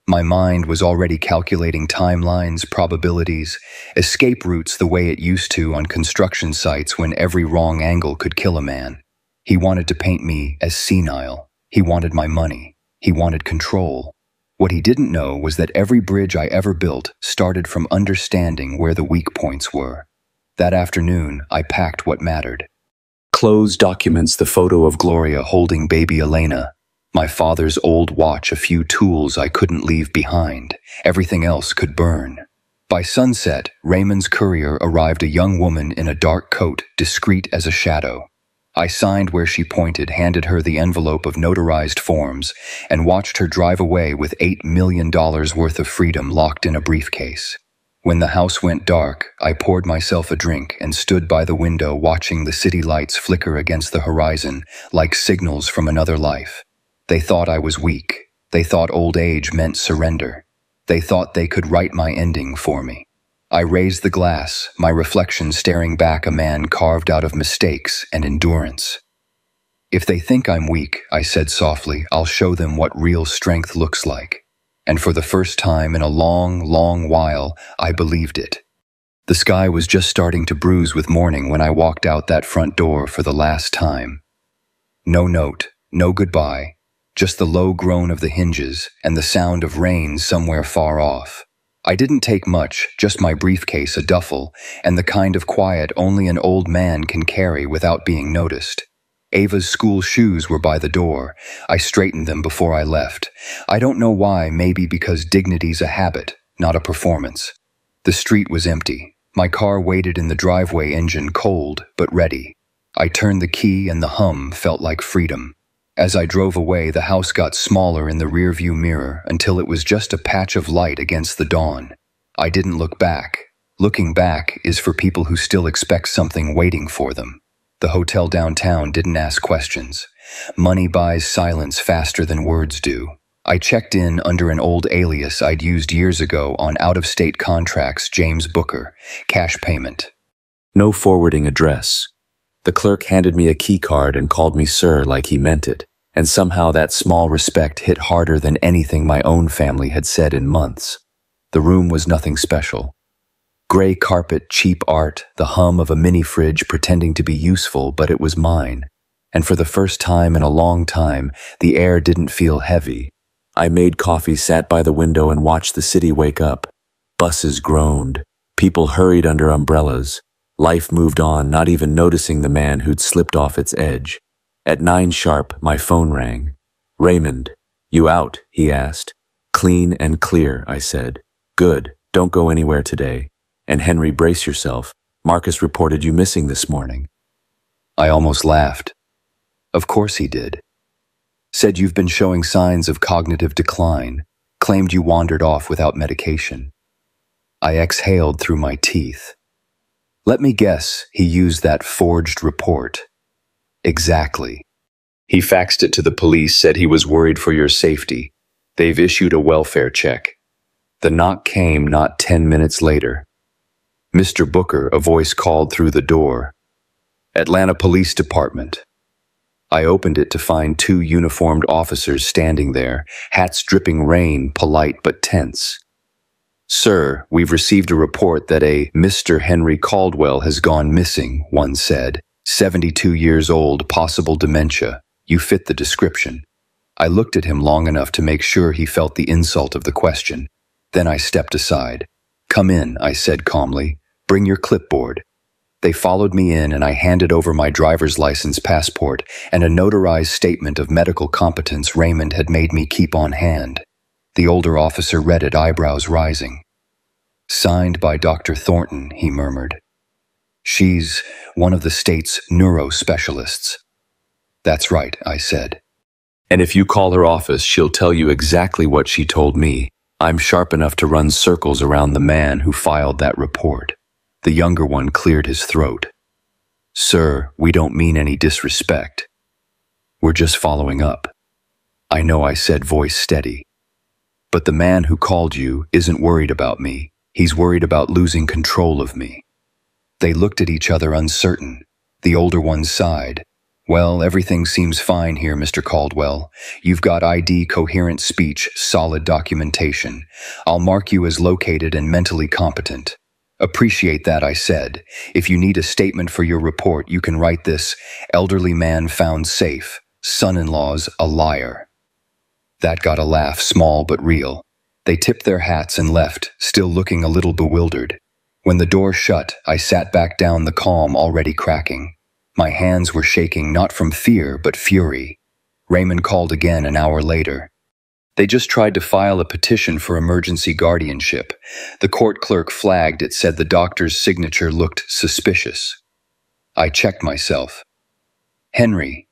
My mind was already calculating timelines, probabilities, escape routes the way it used to on construction sites when every wrong angle could kill a man. He wanted to paint me as senile. He wanted my money. He wanted control. What he didn't know was that every bridge I ever built started from understanding where the weak points were. That afternoon, I packed what mattered. Clothes, documents, the photo of Gloria holding baby Elena, my father's old watch, a few tools I couldn't leave behind. Everything else could burn. By sunset, Raymond's courier arrived, a young woman in a dark coat, discreet as a shadow. I signed where she pointed, handed her the envelope of notarized forms, and watched her drive away with $8 million worth of freedom locked in a briefcase. When the house went dark, I poured myself a drink and stood by the window watching the city lights flicker against the horizon like signals from another life. They thought I was weak. They thought old age meant surrender. They thought they could write my ending for me. I raised the glass, my reflection staring back a man carved out of mistakes and endurance. If they think I'm weak, I said softly, I'll show them what real strength looks like. And for the first time in a long, long while, I believed it. The sky was just starting to bruise with morning when I walked out that front door for the last time. No note, no goodbye, just the low groan of the hinges and the sound of rain somewhere far off. I didn't take much, just my briefcase, a duffel, and the kind of quiet only an old man can carry without being noticed. Ava's school shoes were by the door. I straightened them before I left. I don't know why, maybe because dignity's a habit, not a performance. The street was empty. My car waited in the driveway, engine cold but ready. I turned the key and the hum felt like freedom. As I drove away, the house got smaller in the rearview mirror until it was just a patch of light against the dawn. I didn't look back. Looking back is for people who still expect something waiting for them. The hotel downtown didn't ask questions. Money buys silence faster than words do. I checked in under an old alias I'd used years ago on out-of-state contracts, James Booker, cash payment. No forwarding address. The clerk handed me a key card and called me sir like he meant it, and somehow that small respect hit harder than anything my own family had said in months. The room was nothing special. Gray carpet, cheap art, the hum of a mini fridge pretending to be useful, but it was mine. And for the first time in a long time, the air didn't feel heavy. I made coffee, sat by the window, and watched the city wake up. Buses groaned. People hurried under umbrellas. Life moved on, not even noticing the man who'd slipped off its edge. At 9 sharp, my phone rang. "Raymond, you out?" he asked. "Clean and clear," I said. "Good, don't go anywhere today. And Henry, brace yourself. Marcus reported you missing this morning." I almost laughed. Of course he did. Said you've been showing signs of cognitive decline, claimed you wandered off without medication. I exhaled through my teeth. Let me guess, he used that forged report. Exactly. He faxed it to the police, said he was worried for your safety. They've issued a welfare check. The knock came not 10 minutes later. "Mr. Booker," a voice called through the door. "Atlanta Police Department." I opened it to find 2 uniformed officers standing there, hats dripping rain, polite but tense. "Sir, we've received a report that a Mr. Henry Caldwell has gone missing," one said. 72 years old, possible dementia. You fit the description. I looked at him long enough to make sure he felt the insult of the question. Then I stepped aside. "Come in," I said calmly. "Bring your clipboard." They followed me in, and I handed over my driver's license, passport, and a notarized statement of medical competence Raymond had made me keep on hand. The older officer read it, eyebrows rising. "Signed by Dr. Thornton," he murmured. "She's one of the state's neurospecialists." "That's right," I said. And if you call her office, she'll tell you exactly what she told me. I'm sharp enough to run circles around the man who filed that report. The younger one cleared his throat. "Sir, we don't mean any disrespect. We're just following up." "I know," I said, voice steady. "But the man who called you isn't worried about me. He's worried about losing control of me." They looked at each other, uncertain. The older one sighed. "Well, everything seems fine here, Mr. Caldwell. You've got ID, coherent speech, solid documentation. I'll mark you as located and mentally competent." "Appreciate that," I said. "If you need a statement for your report, you can write this: elderly man found safe. Son-in-law's a liar." That got a laugh, small but real. They tipped their hats and left, still looking a little bewildered. When the door shut, I sat back down, the calm already cracking. My hands were shaking, not from fear, but fury. Raymond called again an hour later. "They just tried to file a petition for emergency guardianship. The court clerk flagged it, said the doctor's signature looked suspicious." I checked myself. "Henry,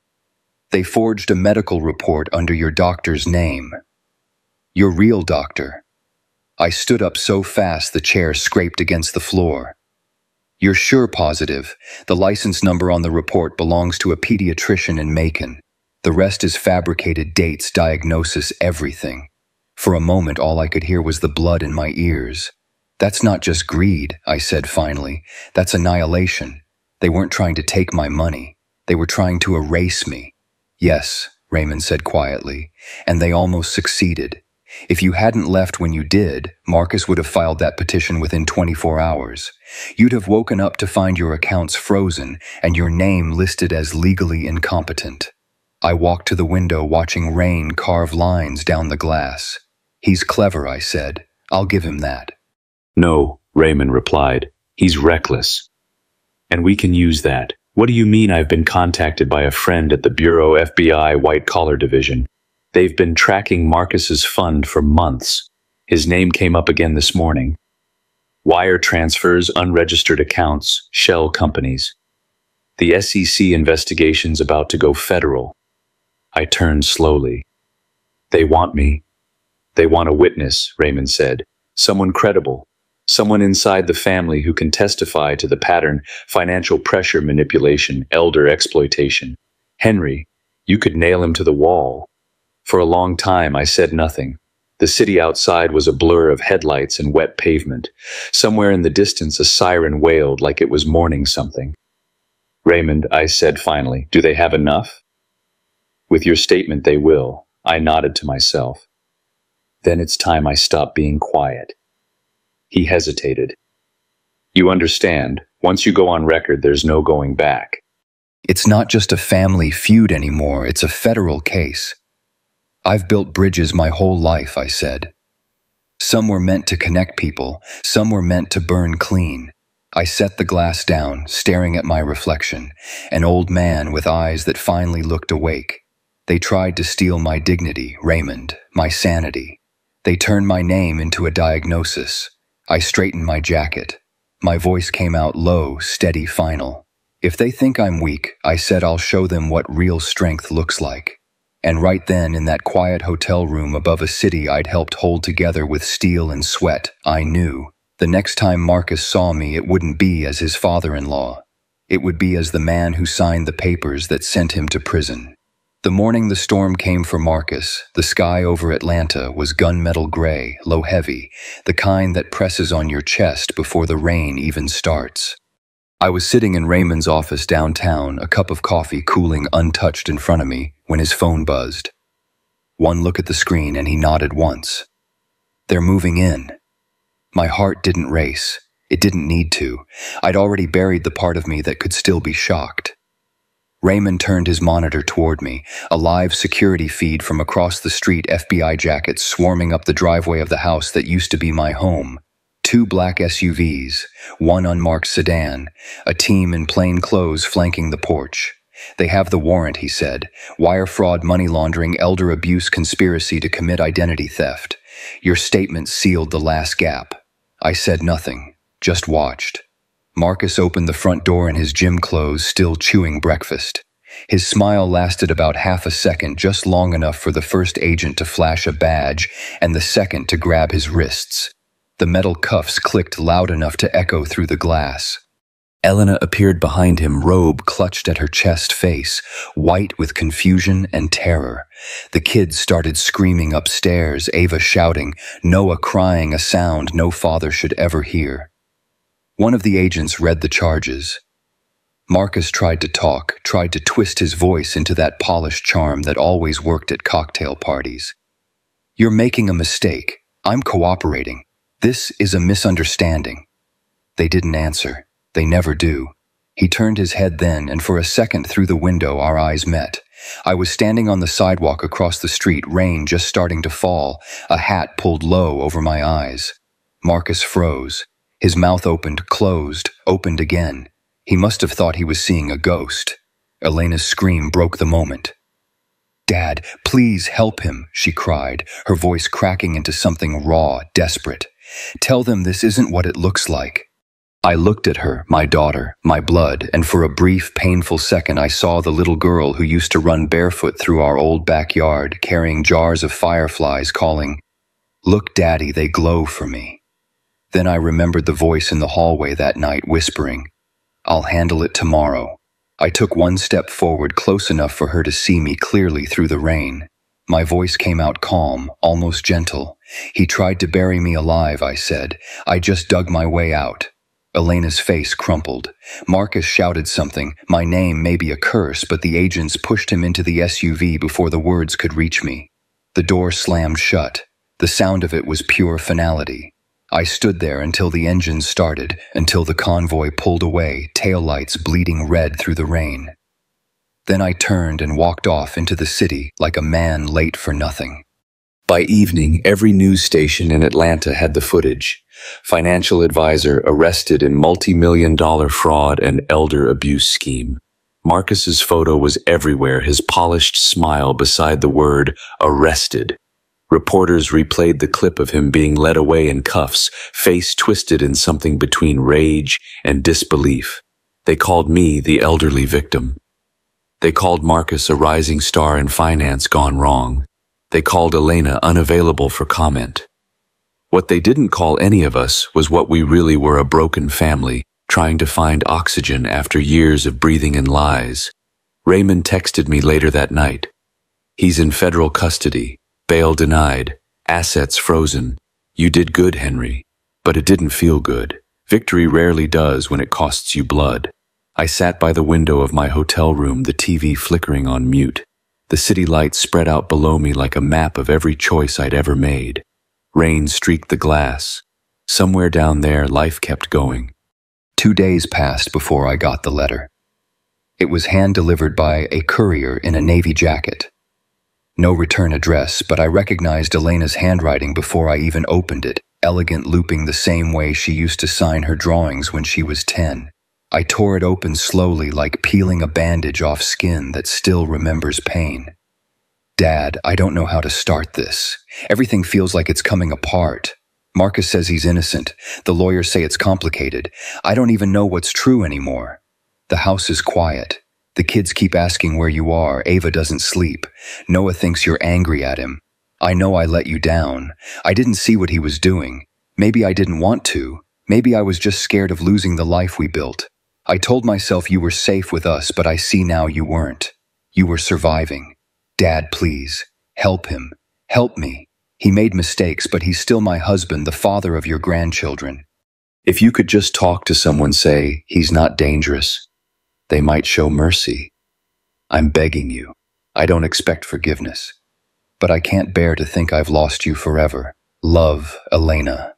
they forged a medical report under your doctor's name. Your real doctor." I stood up so fast the chair scraped against the floor. "You're sure positive? The license number on the report belongs to a pediatrician in Macon. The rest is fabricated dates, diagnosis, everything." For a moment, all I could hear was the blood in my ears. That's not just greed, I said finally. That's annihilation. They weren't trying to take my money. They were trying to erase me. Yes, Raymond said quietly, and they almost succeeded. If you hadn't left when you did, Marcus would have filed that petition within 24 hours. You'd have woken up to find your accounts frozen and your name listed as legally incompetent. I walked to the window watching rain carve lines down the glass. He's clever, I said. I'll give him that. No, Raymond replied. He's reckless. And we can use that. What do you mean I've been contacted by a friend at the Bureau FBI White-Collar Division? They've been tracking Marcus's fund for months. His name came up again this morning. Wire transfers, unregistered accounts, shell companies. The SEC investigation's about to go federal. I turned slowly. They want me. They want a witness, Raymond said. Someone credible. Someone inside the family who can testify to the pattern: financial pressure manipulation, elder exploitation. Henry, you could nail him to the wall. For a long time, I said nothing. The city outside was a blur of headlights and wet pavement. Somewhere in the distance, a siren wailed like it was mourning something. Raymond, I said finally, do they have enough? With your statement, they will. I nodded to myself. Then it's time I stopped being quiet. He hesitated. You understand, once you go on record, there's no going back. It's not just a family feud anymore, it's a federal case. I've built bridges my whole life, I said. Some were meant to connect people, some were meant to burn clean. I set the glass down, staring at my reflection, an old man with eyes that finally looked awake. They tried to steal my dignity, Raymond, my sanity. They turned my name into a diagnosis. I straightened my jacket. My voice came out low, steady, final. If they think I'm weak, I said I'll show them what real strength looks like. And right then, in that quiet hotel room above a city I'd helped hold together with steel and sweat, I knew. The next time Marcus saw me, it wouldn't be as his father-in-law. It would be as the man who signed the papers that sent him to prison. The morning the storm came for Marcus, the sky over Atlanta was gunmetal gray, low heavy, the kind that presses on your chest before the rain even starts. I was sitting in Raymond's office downtown, a cup of coffee cooling untouched in front of me, when his phone buzzed. One look at the screen and he nodded once. They're moving in. My heart didn't race. It didn't need to. I'd already buried the part of me that could still be shocked. Raymond turned his monitor toward me, a live security feed from across the street, FBI jackets swarming up the driveway of the house that used to be my home. 2 black SUVs, 1 unmarked sedan, a team in plain clothes flanking the porch. They have the warrant, he said. Wire fraud, money laundering, elder abuse, conspiracy to commit identity theft. Your statement sealed the last gap. I said nothing, just watched. Marcus opened the front door in his gym clothes, still chewing breakfast. His smile lasted about half a second, just long enough for the first agent to flash a badge and the second to grab his wrists. The metal cuffs clicked loud enough to echo through the glass. Elena appeared behind him, robe clutched at her chest, face white with confusion and terror. The kids started screaming upstairs, Ava shouting, Noah crying a sound no father should ever hear. One of the agents read the charges. Marcus tried to talk, tried to twist his voice into that polished charm that always worked at cocktail parties. You're making a mistake. I'm cooperating. This is a misunderstanding. They didn't answer. They never do. He turned his head then, and for a second through the window our eyes met. I was standing on the sidewalk across the street, rain just starting to fall, a hat pulled low over my eyes. Marcus froze. His mouth opened, closed, opened again. He must have thought he was seeing a ghost. Elena's scream broke the moment. Dad, please help him, she cried, her voice cracking into something raw, desperate. Tell them this isn't what it looks like. I looked at her, my daughter, my blood, and for a brief, painful second I saw the little girl who used to run barefoot through our old backyard, carrying jars of fireflies, calling, Look, Daddy, they glow for me. Then I remembered the voice in the hallway that night whispering, I'll handle it tomorrow. I took one step forward, close enough for her to see me clearly through the rain. My voice came out calm, almost gentle. He tried to bury me alive, I said. I just dug my way out. Elena's face crumpled. Marcus shouted something, my name may be a curse, but the agents pushed him into the SUV before the words could reach me. The door slammed shut. The sound of it was pure finality. I stood there until the engine started, until the convoy pulled away, taillights bleeding red through the rain. Then I turned and walked off into the city like a man late for nothing. By evening, every news station in Atlanta had the footage. Financial advisor arrested in multi-million-dollar fraud and elder abuse scheme. Marcus's photo was everywhere, his polished smile beside the word arrested. Reporters replayed the clip of him being led away in cuffs, face twisted in something between rage and disbelief. They called me the elderly victim. They called Marcus a rising star in finance gone wrong. They called Elena unavailable for comment. What they didn't call any of us was what we really were, a broken family, trying to find oxygen after years of breathing in lies. Raymond texted me later that night. He's in federal custody, bail denied, assets frozen. You did good, Henry, but it didn't feel good. Victory rarely does when it costs you blood. I sat by the window of my hotel room, the TV flickering on mute. The city lights spread out below me like a map of every choice I'd ever made. Rain streaked the glass. Somewhere down there, life kept going. 2 days passed before I got the letter. It was hand-delivered by a courier in a navy jacket. No return address, but I recognized Elena's handwriting before I even opened it, elegant, looping the same way she used to sign her drawings when she was 10. I tore it open slowly, like peeling a bandage off skin that still remembers pain. Dad, I don't know how to start this. Everything feels like it's coming apart. Marcus says he's innocent. The lawyers say it's complicated. I don't even know what's true anymore. The house is quiet. The kids keep asking where you are. Ava doesn't sleep. Noah thinks you're angry at him. I know I let you down. I didn't see what he was doing. Maybe I didn't want to. Maybe I was just scared of losing the life we built. I told myself you were safe with us, but I see now you weren't. You were surviving. Dad, please, help him. Help me. He made mistakes, but he's still my husband, the father of your grandchildren. If you could just talk to someone, say, he's not dangerous. They might show mercy. I'm begging you. I don't expect forgiveness. But I can't bear to think I've lost you forever. Love, Elena.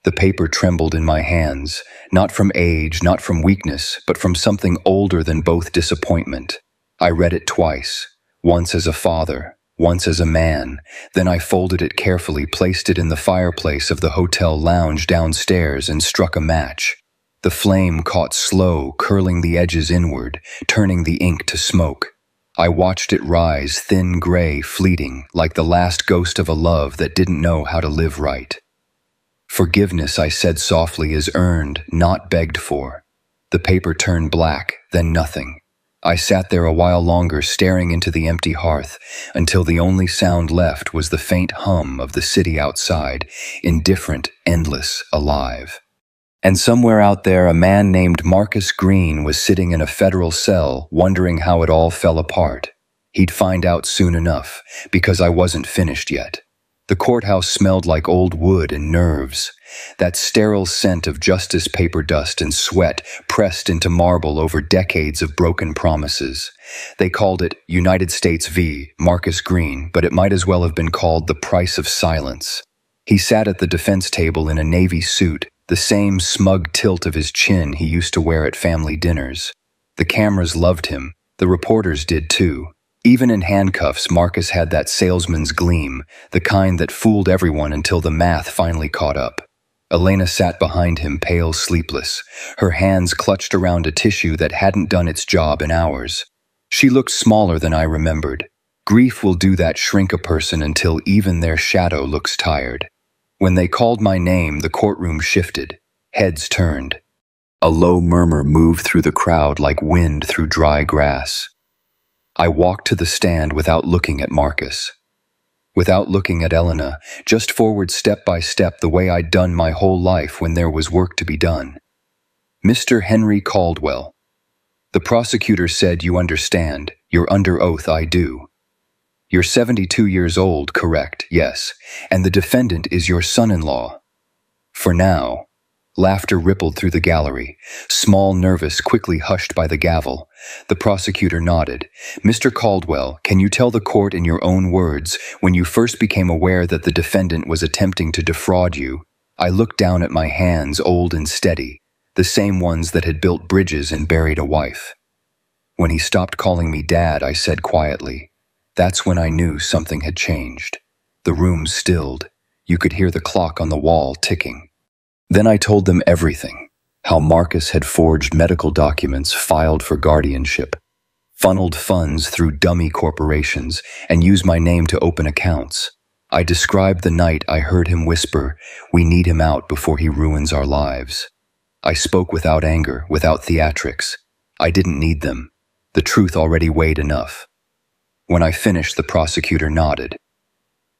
The paper trembled in my hands, not from age, not from weakness, but from something older than both disappointment. I read it twice, once as a father, once as a man. Then I folded it carefully, placed it in the fireplace of the hotel lounge downstairs, and struck a match. The flame caught slow, curling the edges inward, turning the ink to smoke. I watched it rise, thin, gray, fleeting, like the last ghost of a love that didn't know how to live right. Forgiveness, I said softly, is earned, not begged for. The paper turned black, then nothing. I sat there a while longer, staring into the empty hearth, until the only sound left was the faint hum of the city outside, indifferent, endless, alive. And somewhere out there, a man named Marcus Green was sitting in a federal cell, wondering how it all fell apart. He'd find out soon enough, because I wasn't finished yet. The courthouse smelled like old wood and nerves, that sterile scent of justice paper dust and sweat pressed into marble over decades of broken promises. They called it United States v. Marcus Green, but it might as well have been called the price of silence. He sat at the defense table in a navy suit, the same smug tilt of his chin he used to wear at family dinners. The cameras loved him. The reporters did too. Even in handcuffs, Marcus had that salesman's gleam, the kind that fooled everyone until the math finally caught up. Elena sat behind him, pale, sleepless, her hands clutched around a tissue that hadn't done its job in hours. She looked smaller than I remembered. Grief will do that, shrink a person until even their shadow looks tired. When they called my name, the courtroom shifted. Heads turned. A low murmur moved through the crowd like wind through dry grass. I walked to the stand without looking at Marcus. Without looking at Elena, just forward step by step the way I'd done my whole life when there was work to be done. Mr. Henry Caldwell. The prosecutor said, "You understand. You're under oath, I do." You're 72 years old, correct? Yes. And the defendant is your son-in-law. For now. Laughter rippled through the gallery. Small, nervous, quickly hushed by the gavel. The prosecutor nodded. Mr. Caldwell, can you tell the court in your own words, when you first became aware that the defendant was attempting to defraud you? I looked down at my hands, old and steady, the same ones that had built bridges and buried a wife. When he stopped calling me Dad, I said quietly, that's when I knew something had changed. The room stilled. You could hear the clock on the wall ticking. Then I told them everything, how Marcus had forged medical documents filed for guardianship, funneled funds through dummy corporations, and used my name to open accounts. I described the night I heard him whisper, "We need him out before he ruins our lives." I spoke without anger, without theatrics. I didn't need them. The truth already weighed enough. When I finished, the prosecutor nodded.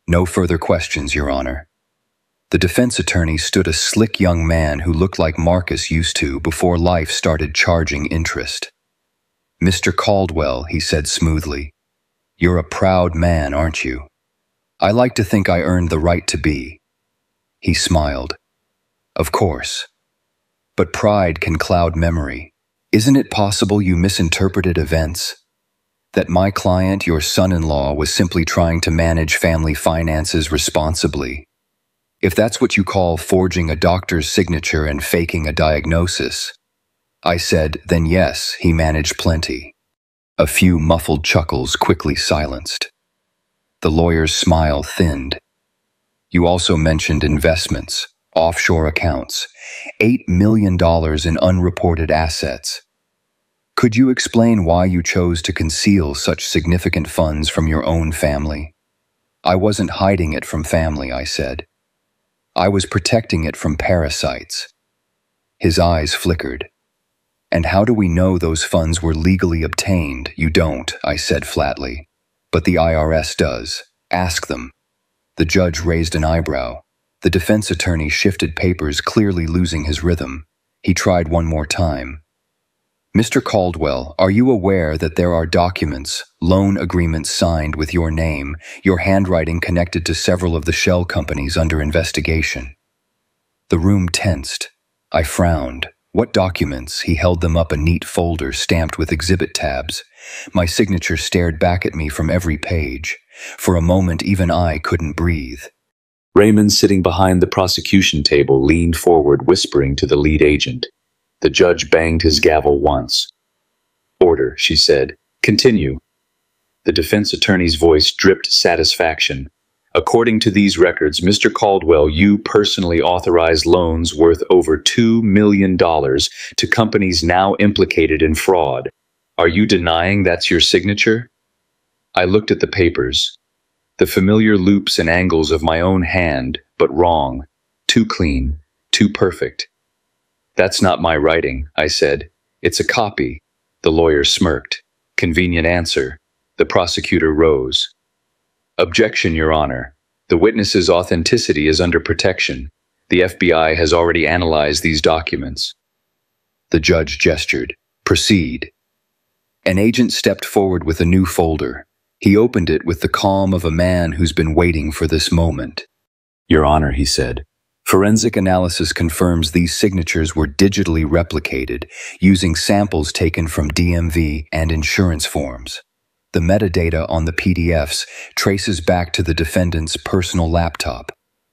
No further questions, Your Honor. The defense attorney stood a slick young man who looked like Marcus used to before life started charging interest. Mr. Caldwell, he said smoothly, you're a proud man, aren't you? I like to think I earned the right to be. He smiled. Of course. But pride can cloud memory. Isn't it possible you misinterpreted events? That my client, your son-in-law, was simply trying to manage family finances responsibly? If that's what you call forging a doctor's signature and faking a diagnosis, I said, then yes, he managed plenty. A few muffled chuckles quickly silenced. The lawyer's smile thinned. You also mentioned investments, offshore accounts, $8 million in unreported assets. Could you explain why you chose to conceal such significant funds from your own family? I wasn't hiding it from family, I said. I was protecting it from parasites. His eyes flickered. And how do we know those funds were legally obtained? You don't, I said flatly. But the IRS does. Ask them. The judge raised an eyebrow. The defense attorney shifted papers, clearly losing his rhythm. He tried one more time. Mr. Caldwell, are you aware that there are documents, loan agreements signed with your name, your handwriting connected to several of the shell companies under investigation? The room tensed. I frowned. What documents? He held them up, a neat folder stamped with exhibit tabs. My signature stared back at me from every page. For a moment, even I couldn't breathe. Raymond, sitting behind the prosecution table, leaned forward, whispering to the lead agent. The judge banged his gavel once. Order, she said. Continue. The defense attorney's voice dripped satisfaction. According to these records, Mr. Caldwell, you personally authorized loans worth over $2 million to companies now implicated in fraud. Are you denying that's your signature? I looked at the papers. The familiar loops and angles of my own hand, but wrong. Too clean. Too perfect. That's not my writing, I said. It's a copy. The lawyer smirked. Convenient answer. The prosecutor rose. Objection, Your Honor. The witness's authenticity is under protection. The FBI has already analyzed these documents. The judge gestured. Proceed. An agent stepped forward with a new folder. He opened it with the calm of a man who's been waiting for this moment. Your Honor, he said. Forensic analysis confirms these signatures were digitally replicated using samples taken from DMV and insurance forms. The metadata on the PDFs traces back to the defendant's personal laptop.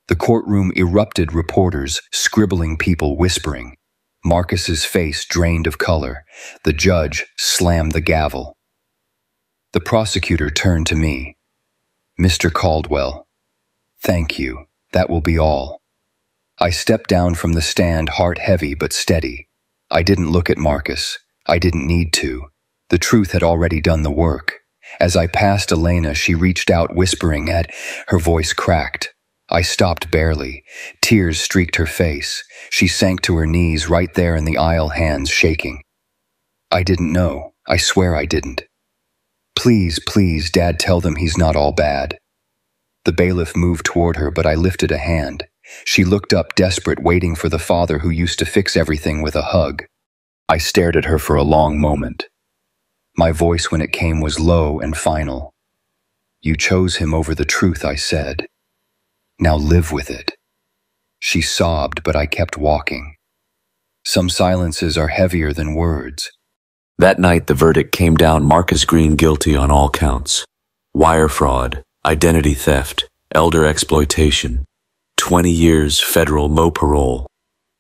The courtroom erupted, reporters, scribbling, people whispering. Marcus's face drained of color. The judge slammed the gavel. The prosecutor turned to me. Mr. Caldwell, thank you. That will be all. I stepped down from the stand, heart heavy but steady. I didn't look at Marcus. I didn't need to. The truth had already done the work. As I passed Elena, she reached out, whispering her voice cracked. I stopped barely. Tears streaked her face. She sank to her knees right there in the aisle, hands shaking. I didn't know. I swear I didn't. Please, please, Dad, tell them he's not all bad. The bailiff moved toward her, but I lifted a hand. She looked up, desperate, waiting for the father who used to fix everything with a hug. I stared at her for a long moment. My voice, when it came, was low and final. You chose him over the truth, I said. Now live with it. She sobbed, but I kept walking. Some silences are heavier than words. That night, the verdict came down Marcus Green guilty on all counts. Wire fraud, identity theft, elder exploitation. 20 years federal no parole.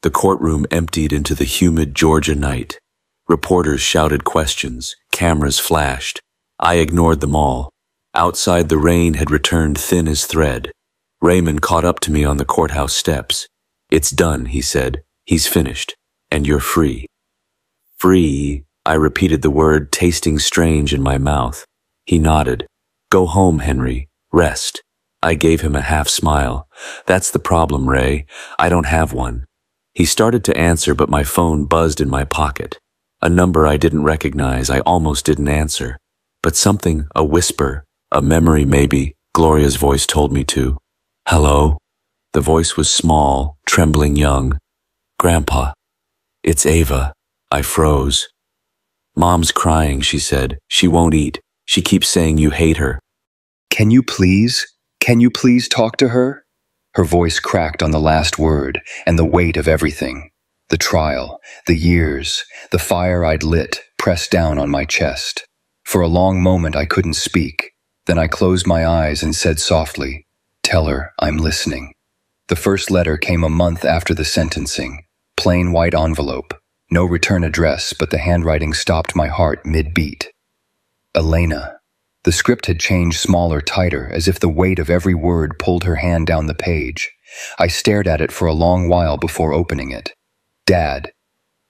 The courtroom emptied into the humid Georgia night. Reporters shouted questions, cameras flashed. I ignored them all. Outside, the rain had returned thin as thread. Raymond caught up to me on the courthouse steps. It's done, he said. He's finished. And you're free. Free, I repeated the word, tasting strange in my mouth. He nodded. Go home, Henry. Rest. I gave him a half smile. That's the problem, Ray. I don't have one. He started to answer, but my phone buzzed in my pocket. A number I didn't recognize. I almost didn't answer. But something, a whisper, a memory maybe, Gloria's voice told me to. Hello? The voice was small, trembling young. Grandpa. It's Ava. I froze. Mom's crying, she said. She won't eat. She keeps saying you hate her. Can you please talk to her? Her voice cracked on the last word, and the weight of everything. The trial, the years, the fire I'd lit, pressed down on my chest. For a long moment I couldn't speak. Then I closed my eyes and said softly, Tell her I'm listening. The first letter came a month after the sentencing. Plain white envelope. No return address, but the handwriting stopped my heart mid-beat. Elena. The script had changed smaller, tighter, as if the weight of every word pulled her hand down the page. I stared at it for a long while before opening it. Dad,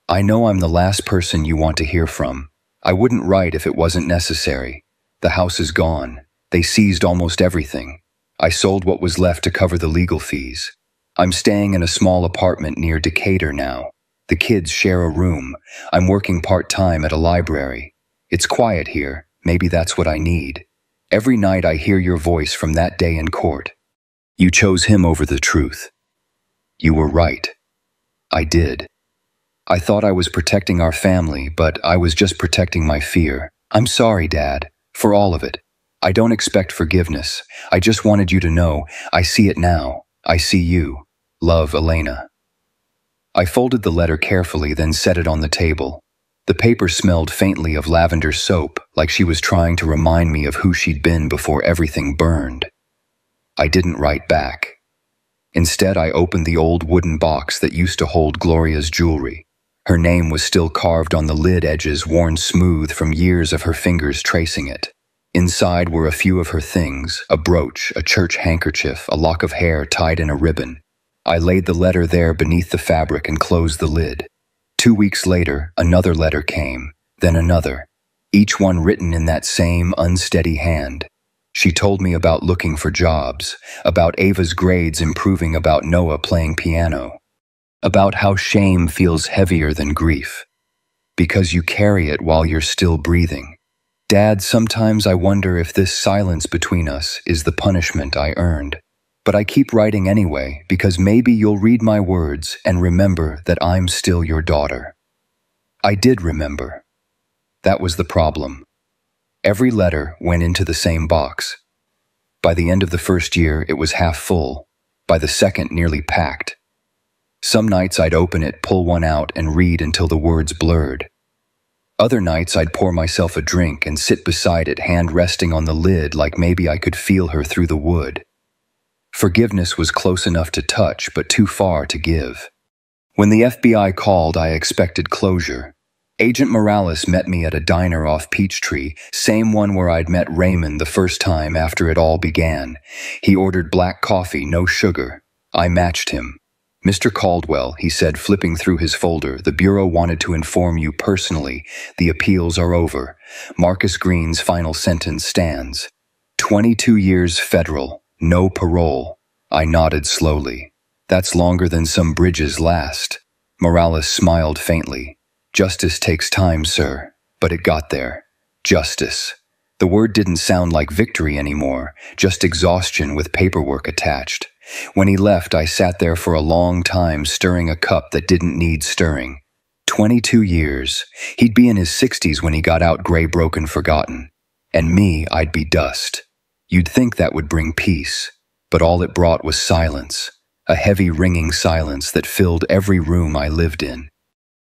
I know I'm the last person you want to hear from. I wouldn't write if it wasn't necessary. The house is gone. They seized almost everything. I sold what was left to cover the legal fees. I'm staying in a small apartment near Decatur now. The kids share a room. I'm working part-time at a library. It's quiet here. Maybe that's what I need. Every night I hear your voice from that day in court. You chose him over the truth. You were right. I did. I thought I was protecting our family, but I was just protecting my fear. I'm sorry, Dad, for all of it. I don't expect forgiveness. I just wanted you to know, I see it now. I see you. Love, Elena. I folded the letter carefully, then set it on the table. The paper smelled faintly of lavender soap, like she was trying to remind me of who she'd been before everything burned. I didn't write back. Instead, I opened the old wooden box that used to hold Gloria's jewelry. Her name was still carved on the lid edges, worn smooth from years of her fingers tracing it. Inside were a few of her things, a brooch, a church handkerchief, a lock of hair tied in a ribbon. I laid the letter there beneath the fabric and closed the lid. 2 weeks later, another letter came, then another, each one written in that same unsteady hand. She told me about looking for jobs, about Ava's grades improving, about Noah playing piano, about how shame feels heavier than grief, because you carry it while you're still breathing. Dad, sometimes I wonder if this silence between us is the punishment I earned. But I keep writing anyway, because maybe you'll read my words and remember that I'm still your daughter. I did remember. That was the problem. Every letter went into the same box. By the end of the first year, it was half full. By the second, nearly packed. Some nights I'd open it, pull one out, and read until the words blurred. Other nights I'd pour myself a drink and sit beside it, hand resting on the lid like maybe I could feel her through the wood. Forgiveness was close enough to touch, but too far to give. When the FBI called, I expected closure. Agent Morales met me at a diner off Peachtree, same one where I'd met Raymond the first time after it all began. He ordered black coffee, no sugar. I matched him. Mr. Caldwell, he said, flipping through his folder, the Bureau wanted to inform you personally. The appeals are over. Marcus Green's final sentence stands. 22 years federal. No parole. I nodded slowly. That's longer than some bridges last. Morales smiled faintly. Justice takes time, sir. But it got there. Justice. The word didn't sound like victory anymore, just exhaustion with paperwork attached. When he left, I sat there for a long time, stirring a cup that didn't need stirring. 22 years. He'd be in his 60s when he got out, gray, broken, forgotten. And me, I'd be dust. You'd think that would bring peace, but all it brought was silence, a heavy ringing silence that filled every room I lived in.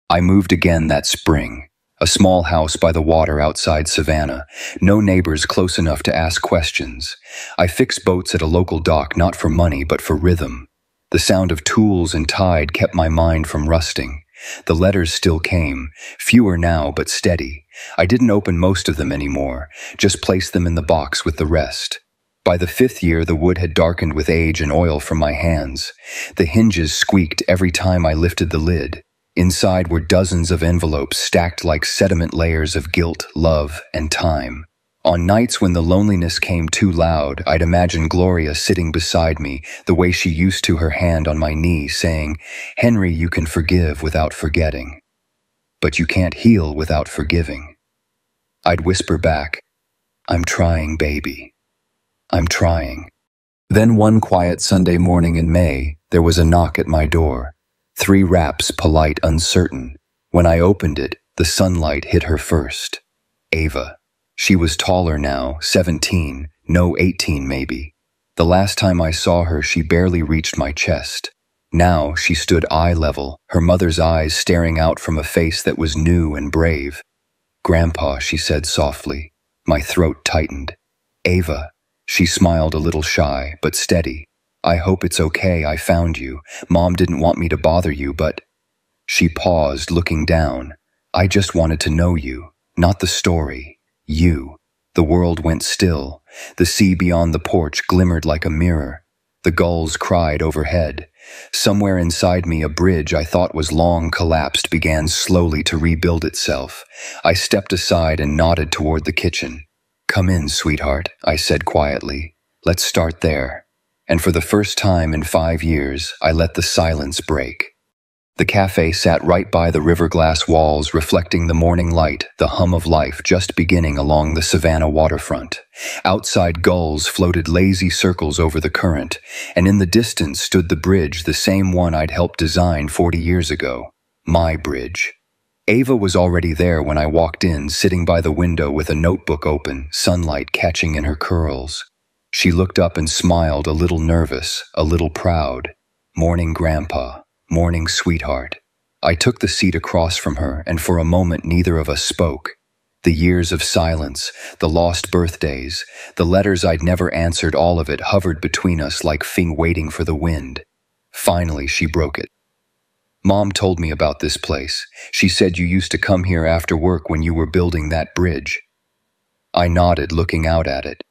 I moved again that spring, a small house by the water outside Savannah, no neighbors close enough to ask questions. I fixed boats at a local dock not for money but for rhythm. The sound of tools and tide kept my mind from rusting. The letters still came, fewer now but steady. I didn't open most of them anymore, just placed them in the box with the rest. By the 5th year, the wood had darkened with age and oil from my hands. The hinges squeaked every time I lifted the lid. Inside were dozens of envelopes stacked like sediment layers of guilt, love, and time. On nights when the loneliness came too loud, I'd imagine Gloria sitting beside me, the way she used to, her hand on my knee, saying, "Henry, you can forgive without forgetting. But you can't heal without forgiving." I'd whisper back, "I'm trying, baby. I'm trying." Then one quiet Sunday morning in May, there was a knock at my door. 3 raps, polite, uncertain. When I opened it, the sunlight hit her first. Ava. She was taller now, 17, no 18 maybe. The last time I saw her, she barely reached my chest. Now she stood eye level, her mother's eyes staring out from a face that was new and brave. "Grandpa," she said softly. My throat tightened. "Ava." She smiled a little shy, but steady. "I hope it's okay I found you. Mom didn't want me to bother you, but—" She paused, looking down. "I just wanted to know you, not the story. You." The world went still. The sea beyond the porch glimmered like a mirror. The gulls cried overhead. Somewhere inside me, a bridge I thought was long collapsed began slowly to rebuild itself. I stepped aside and nodded toward the kitchen. "Come in, sweetheart," I said quietly. "Let's start there." And for the first time in 5 years, I let the silence break. The cafe sat right by the river glass walls, reflecting the morning light, the hum of life just beginning along the Savannah waterfront. Outside, gulls floated lazy circles over the current, and in the distance stood the bridge, the same one I'd helped design 40 years ago. My bridge. Ava was already there when I walked in, sitting by the window with a notebook open, sunlight catching in her curls. She looked up and smiled, a little nervous, a little proud. "Morning, Grandpa. Morning, sweetheart." I took the seat across from her, and for a moment neither of us spoke. The years of silence, the lost birthdays, the letters I'd never answered, all of it hovered between us like thing waiting for the wind. Finally, she broke it. "Mom told me about this place. She said you used to come here after work when you were building that bridge." I nodded, looking out at it.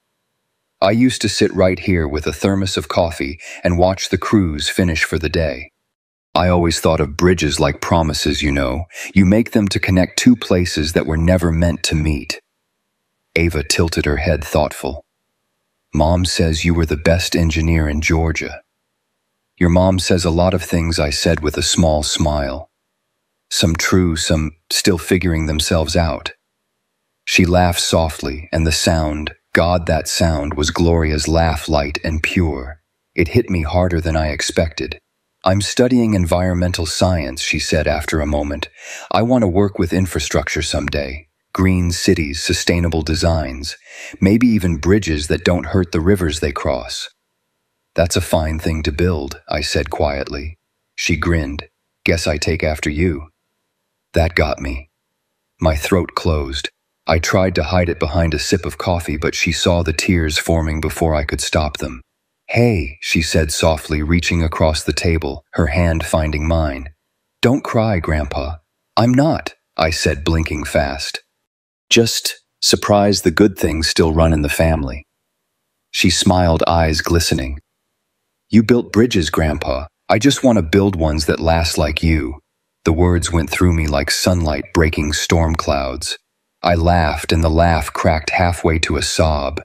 "I used to sit right here with a thermos of coffee and watch the crews finish for the day. I always thought of bridges like promises, you know. You make them to connect 2 places that were never meant to meet." Ava tilted her head, thoughtful. "Mom says you were the best engineer in Georgia." "Your mom says a lot of things," I said with a small smile. "Some true, some still figuring themselves out." She laughed softly, and the sound, God, that sound, was Gloria's laugh, light and pure. It hit me harder than I expected. "I'm studying environmental science," she said after a moment. "I want to work with infrastructure someday. Green cities, sustainable designs, maybe even bridges that don't hurt the rivers they cross." "That's a fine thing to build," I said quietly. She grinned. "Guess I take after you." That got me. My throat closed. I tried to hide it behind a sip of coffee, but she saw the tears forming before I could stop them. "Hey," she said softly, reaching across the table, her hand finding mine. "Don't cry, Grandpa." "I'm not," I said, blinking fast. "Just surprised the good things still run in the family." She smiled, eyes glistening. "You built bridges, Grandpa. I just want to build ones that last like you." The words went through me like sunlight breaking storm clouds. I laughed, and the laugh cracked halfway to a sob.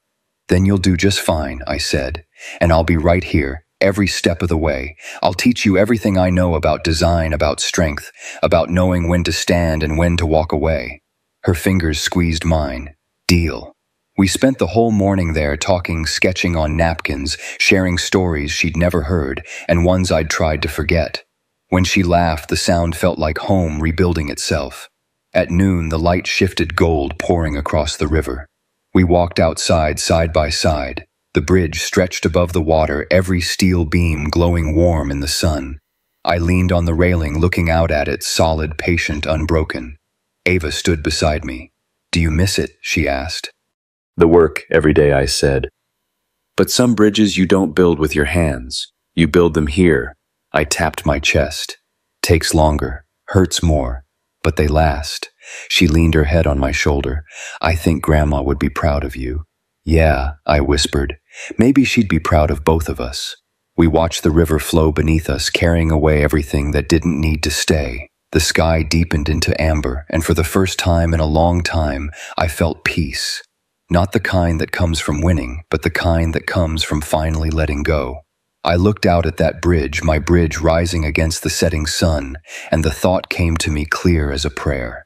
"Then you'll do just fine," I said. "And I'll be right here, every step of the way. I'll teach you everything I know about design, about strength, about knowing when to stand and when to walk away." Her fingers squeezed mine. "Deal." We spent the whole morning there talking, sketching on napkins, sharing stories she'd never heard and ones I'd tried to forget. When she laughed, the sound felt like home rebuilding itself. At noon, the light shifted, gold pouring across the river. We walked outside, side by side. The bridge stretched above the water, every steel beam glowing warm in the sun. I leaned on the railing, looking out at it, solid, patient, unbroken. Ava stood beside me. "Do you miss it?" she asked. The work every day, I said. But some bridges you don't build with your hands. You build them here. I tapped my chest. "Takes longer, hurts more, but they last." She leaned her head on my shoulder. "I think Grandma would be proud of you." "Yeah," I whispered. "Maybe she'd be proud of both of us." We watched the river flow beneath us, carrying away everything that didn't need to stay. The sky deepened into amber, and for the first time in a long time, I felt peace. Not the kind that comes from winning, but the kind that comes from finally letting go. I looked out at that bridge, my bridge rising against the setting sun, and the thought came to me clear as a prayer.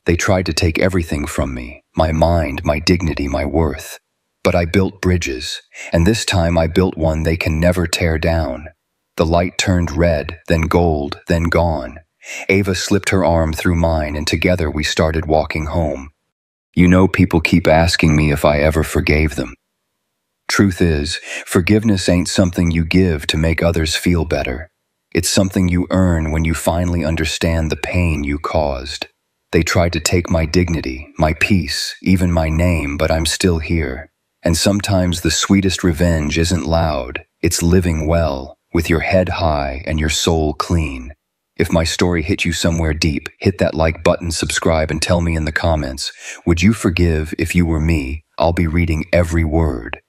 They tried to take everything from me, my mind, my dignity, my worth. But I built bridges, and this time I built one they can never tear down. The light turned red, then gold, then gone. Ava slipped her arm through mine, and together we started walking home. You know, people keep asking me if I ever forgave them. Truth is, forgiveness ain't something you give to make others feel better. It's something you earn when you finally understand the pain you caused. They tried to take my dignity, my peace, even my name, but I'm still here. And sometimes the sweetest revenge isn't loud, it's living well, with your head high and your soul clean. If my story hit you somewhere deep, hit that like button, subscribe, and tell me in the comments, would you forgive if you were me? I'll be reading every word.